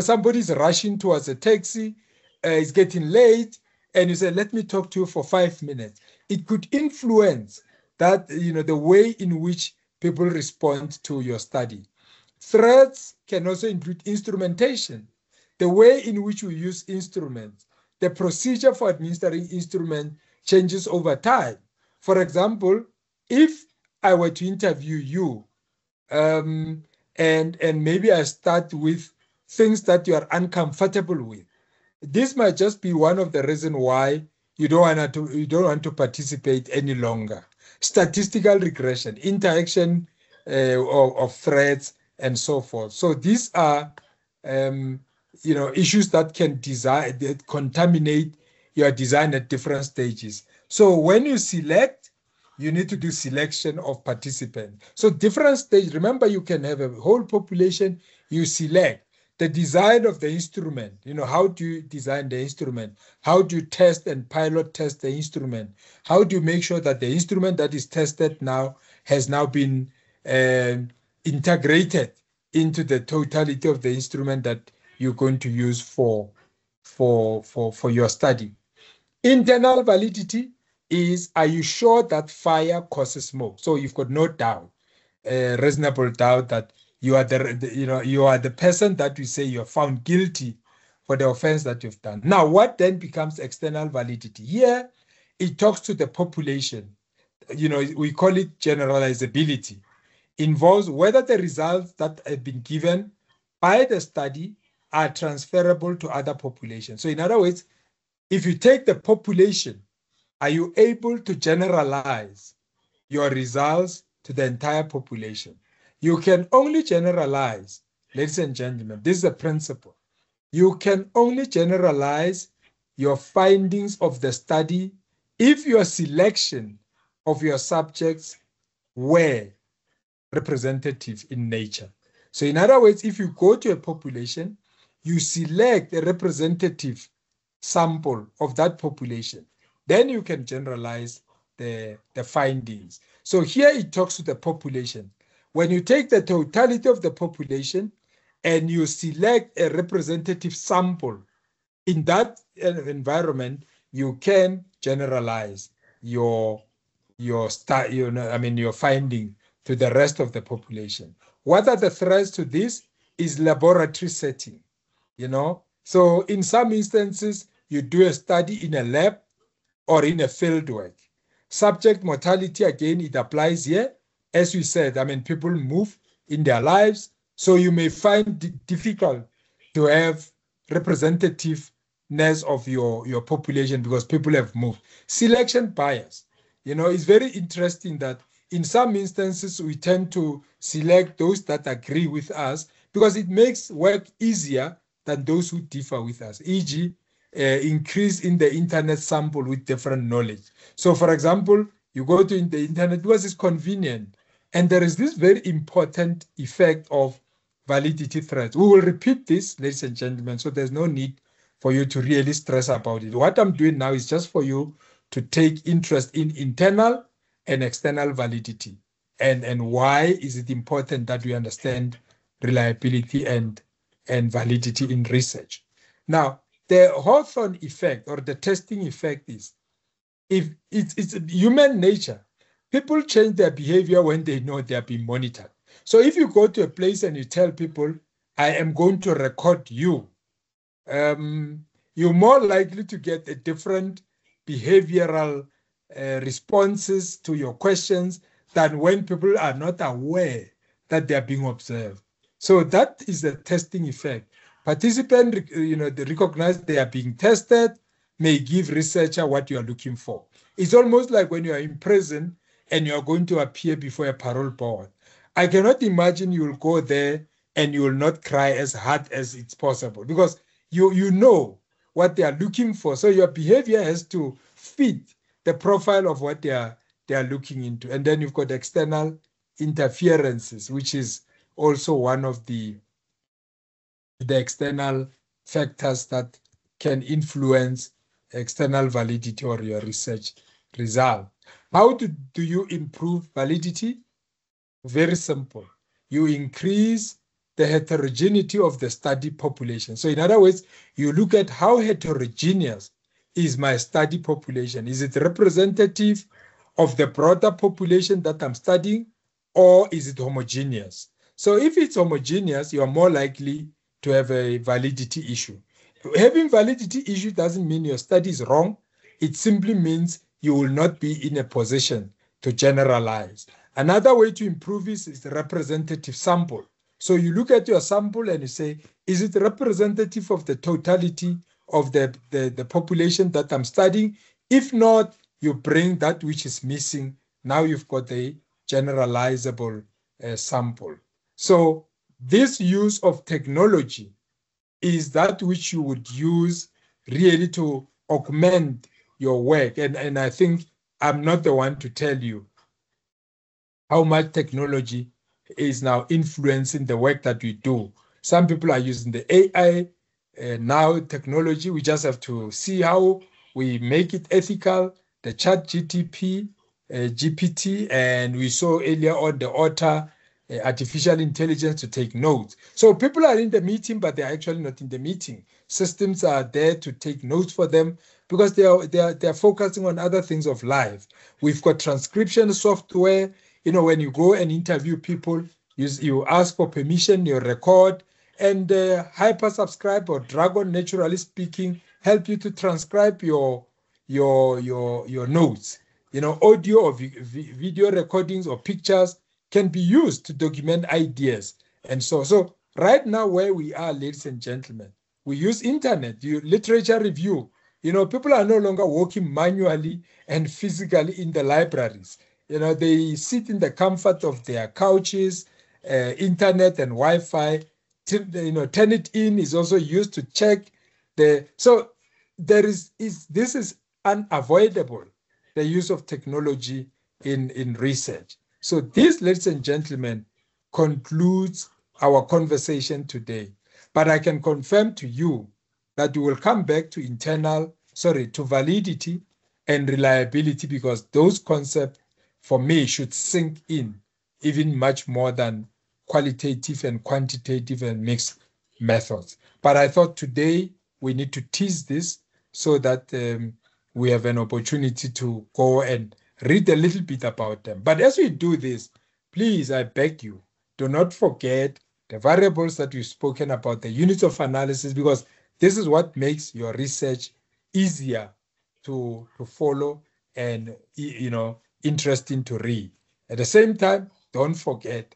somebody's rushing towards a taxi, it's getting late, and you say, let me talk to you for 5 minutes. It could influence that, the way in which people respond to your study. Threats can also include instrumentation, the way in which we use instruments. The procedure for administering instruments changes over time. For example, if I were to interview you, and maybe I start with things that you are uncomfortable with, this might just be one of the reasons why you don't want to participate any longer. Statistical regression, interaction of threats, and so forth. So these are, issues that can contaminate your design at different stages. So when you select, you need to do selection of participants. So different stages. Remember, you can have a whole population. You select the design of the instrument. How do you design the instrument? How do you test and pilot test the instrument? How do you make sure that the instrument that is tested now has now been integrated into the totality of the instrument that you're going to use for your study? Internal validity is, are you sure that fire causes smoke? So you've got no doubt, reasonable doubt that you are the person that we say you're found guilty for the offense that you've done. Now, what then becomes external validity? Here, it talks to the population. We call it generalizability. Involves whether the results that have been given by the study are transferable to other populations. So in other words, if you take the population, are you able to generalize your results to the entire population? You can only generalize, ladies and gentlemen, this is a principle. You can only generalize your findings of the study if your selection of your subjects were representative in nature. So in other words, if you go to a population, you select a representative sample of that population, then you can generalize the findings. So here it talks to the population. When you take the totality of the population and you select a representative sample in that environment, you can generalize your finding to the rest of the population. What are the threats to this? Is laboratory setting, So in some instances, you do a study in a lab or in a field work. Subject mortality, again, it applies here. As we said, people move in their lives, so you may find it difficult to have representativeness of your population because people have moved. Selection bias, it's very interesting that in some instances, we tend to select those that agree with us because it makes work easier than those who differ with us, e.g., increase in the internet sample with different knowledge. So, for example, you go to the internet because it's convenient. And there is this very important effect of validity threats. We will repeat this, ladies and gentlemen, so there's no need for you to really stress about it. What I'm doing now is just for you to take interest in internal and external validity. And why is it important that we understand reliability and validity in research? Now, the Hawthorne effect or the testing effect is, if it's human nature, people change their behavior when they know they are being monitored. So if you go to a place and you tell people, I am going to record you, you're more likely to get a different behavioral responses to your questions than when people are not aware that they are being observed. So that is the testing effect. Participants, they recognize they are being tested, may give researcher what you are looking for. It's almost like when you are in prison and you are going to appear before a parole board. I cannot imagine you will go there and you will not cry as hard as it's possible because you know what they are looking for. So your behavior has to fit the profile of what they are looking into. And then you've got external interferences, which is also one of the external factors that can influence external validity or your research result. How do you improve validity? Very simple. You increase the heterogeneity of the study population. So in other words, you look at how heterogeneous is my study population. Is it representative of the broader population that I'm studying, or is it homogeneous? So if it's homogeneous, you are more likely to have a validity issue. Having validity issue doesn't mean your study is wrong. It simply means you will not be in a position to generalize. Another way to improve this is the representative sample. So you look at your sample and you say, is it representative of the totality of the population that I'm studying? If not, you bring that which is missing. Now you've got a generalizable sample. So this use of technology is that which you would use really to augment your work. And I think I'm not the one to tell you how much technology is now influencing the work that we do. Some people are using the AI now technology. We just have to see how we make it ethical. The ChatGPT, GPT, and we saw earlier on the Otter, artificial intelligence to take notes. So people are in the meeting, but they're actually not in the meeting. Systems are there to take notes for them because they are focusing on other things of life. We've got transcription software. When you go and interview people, you ask for permission, you record, and Hypersubscribe or Dragon, naturally speaking, help you to transcribe your notes. Audio or video recordings or pictures can be used to document ideas. And so right now where we are, ladies and gentlemen, we use internet, literature review. People are no longer working manually and physically in the libraries. They sit in the comfort of their couches, internet and Wi-Fi. Turnitin is also used to check so this is unavoidable, the use of technology in research. So this, ladies and gentlemen, concludes our conversation today. But I can confirm to you that we will come back to to validity and reliability, because those concepts for me should sink in even much more than qualitative and quantitative and mixed methods. But I thought today we need to tease this so that we have an opportunity to go and read a little bit about them. But as we do this, please, I beg you, do not forget the variables that we've spoken about, the units of analysis, because this is what makes your research easier to follow and, interesting to read. At the same time, don't forget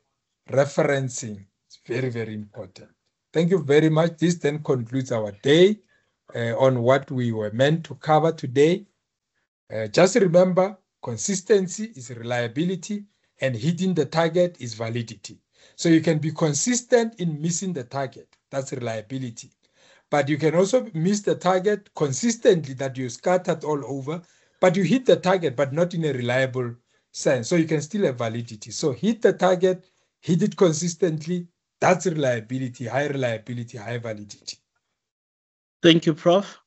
referencing. It's very, very important. Thank you very much. This then concludes our day on what we were meant to cover today. Just remember, consistency is reliability and hitting the target is validity. So you can be consistent in missing the target. That's reliability. But you can also miss the target consistently, that you scattered all over, but you hit the target, but not in a reliable sense. So you can still have validity. So hit the target, hit it consistently. That's reliability, high validity. Thank you, Prof.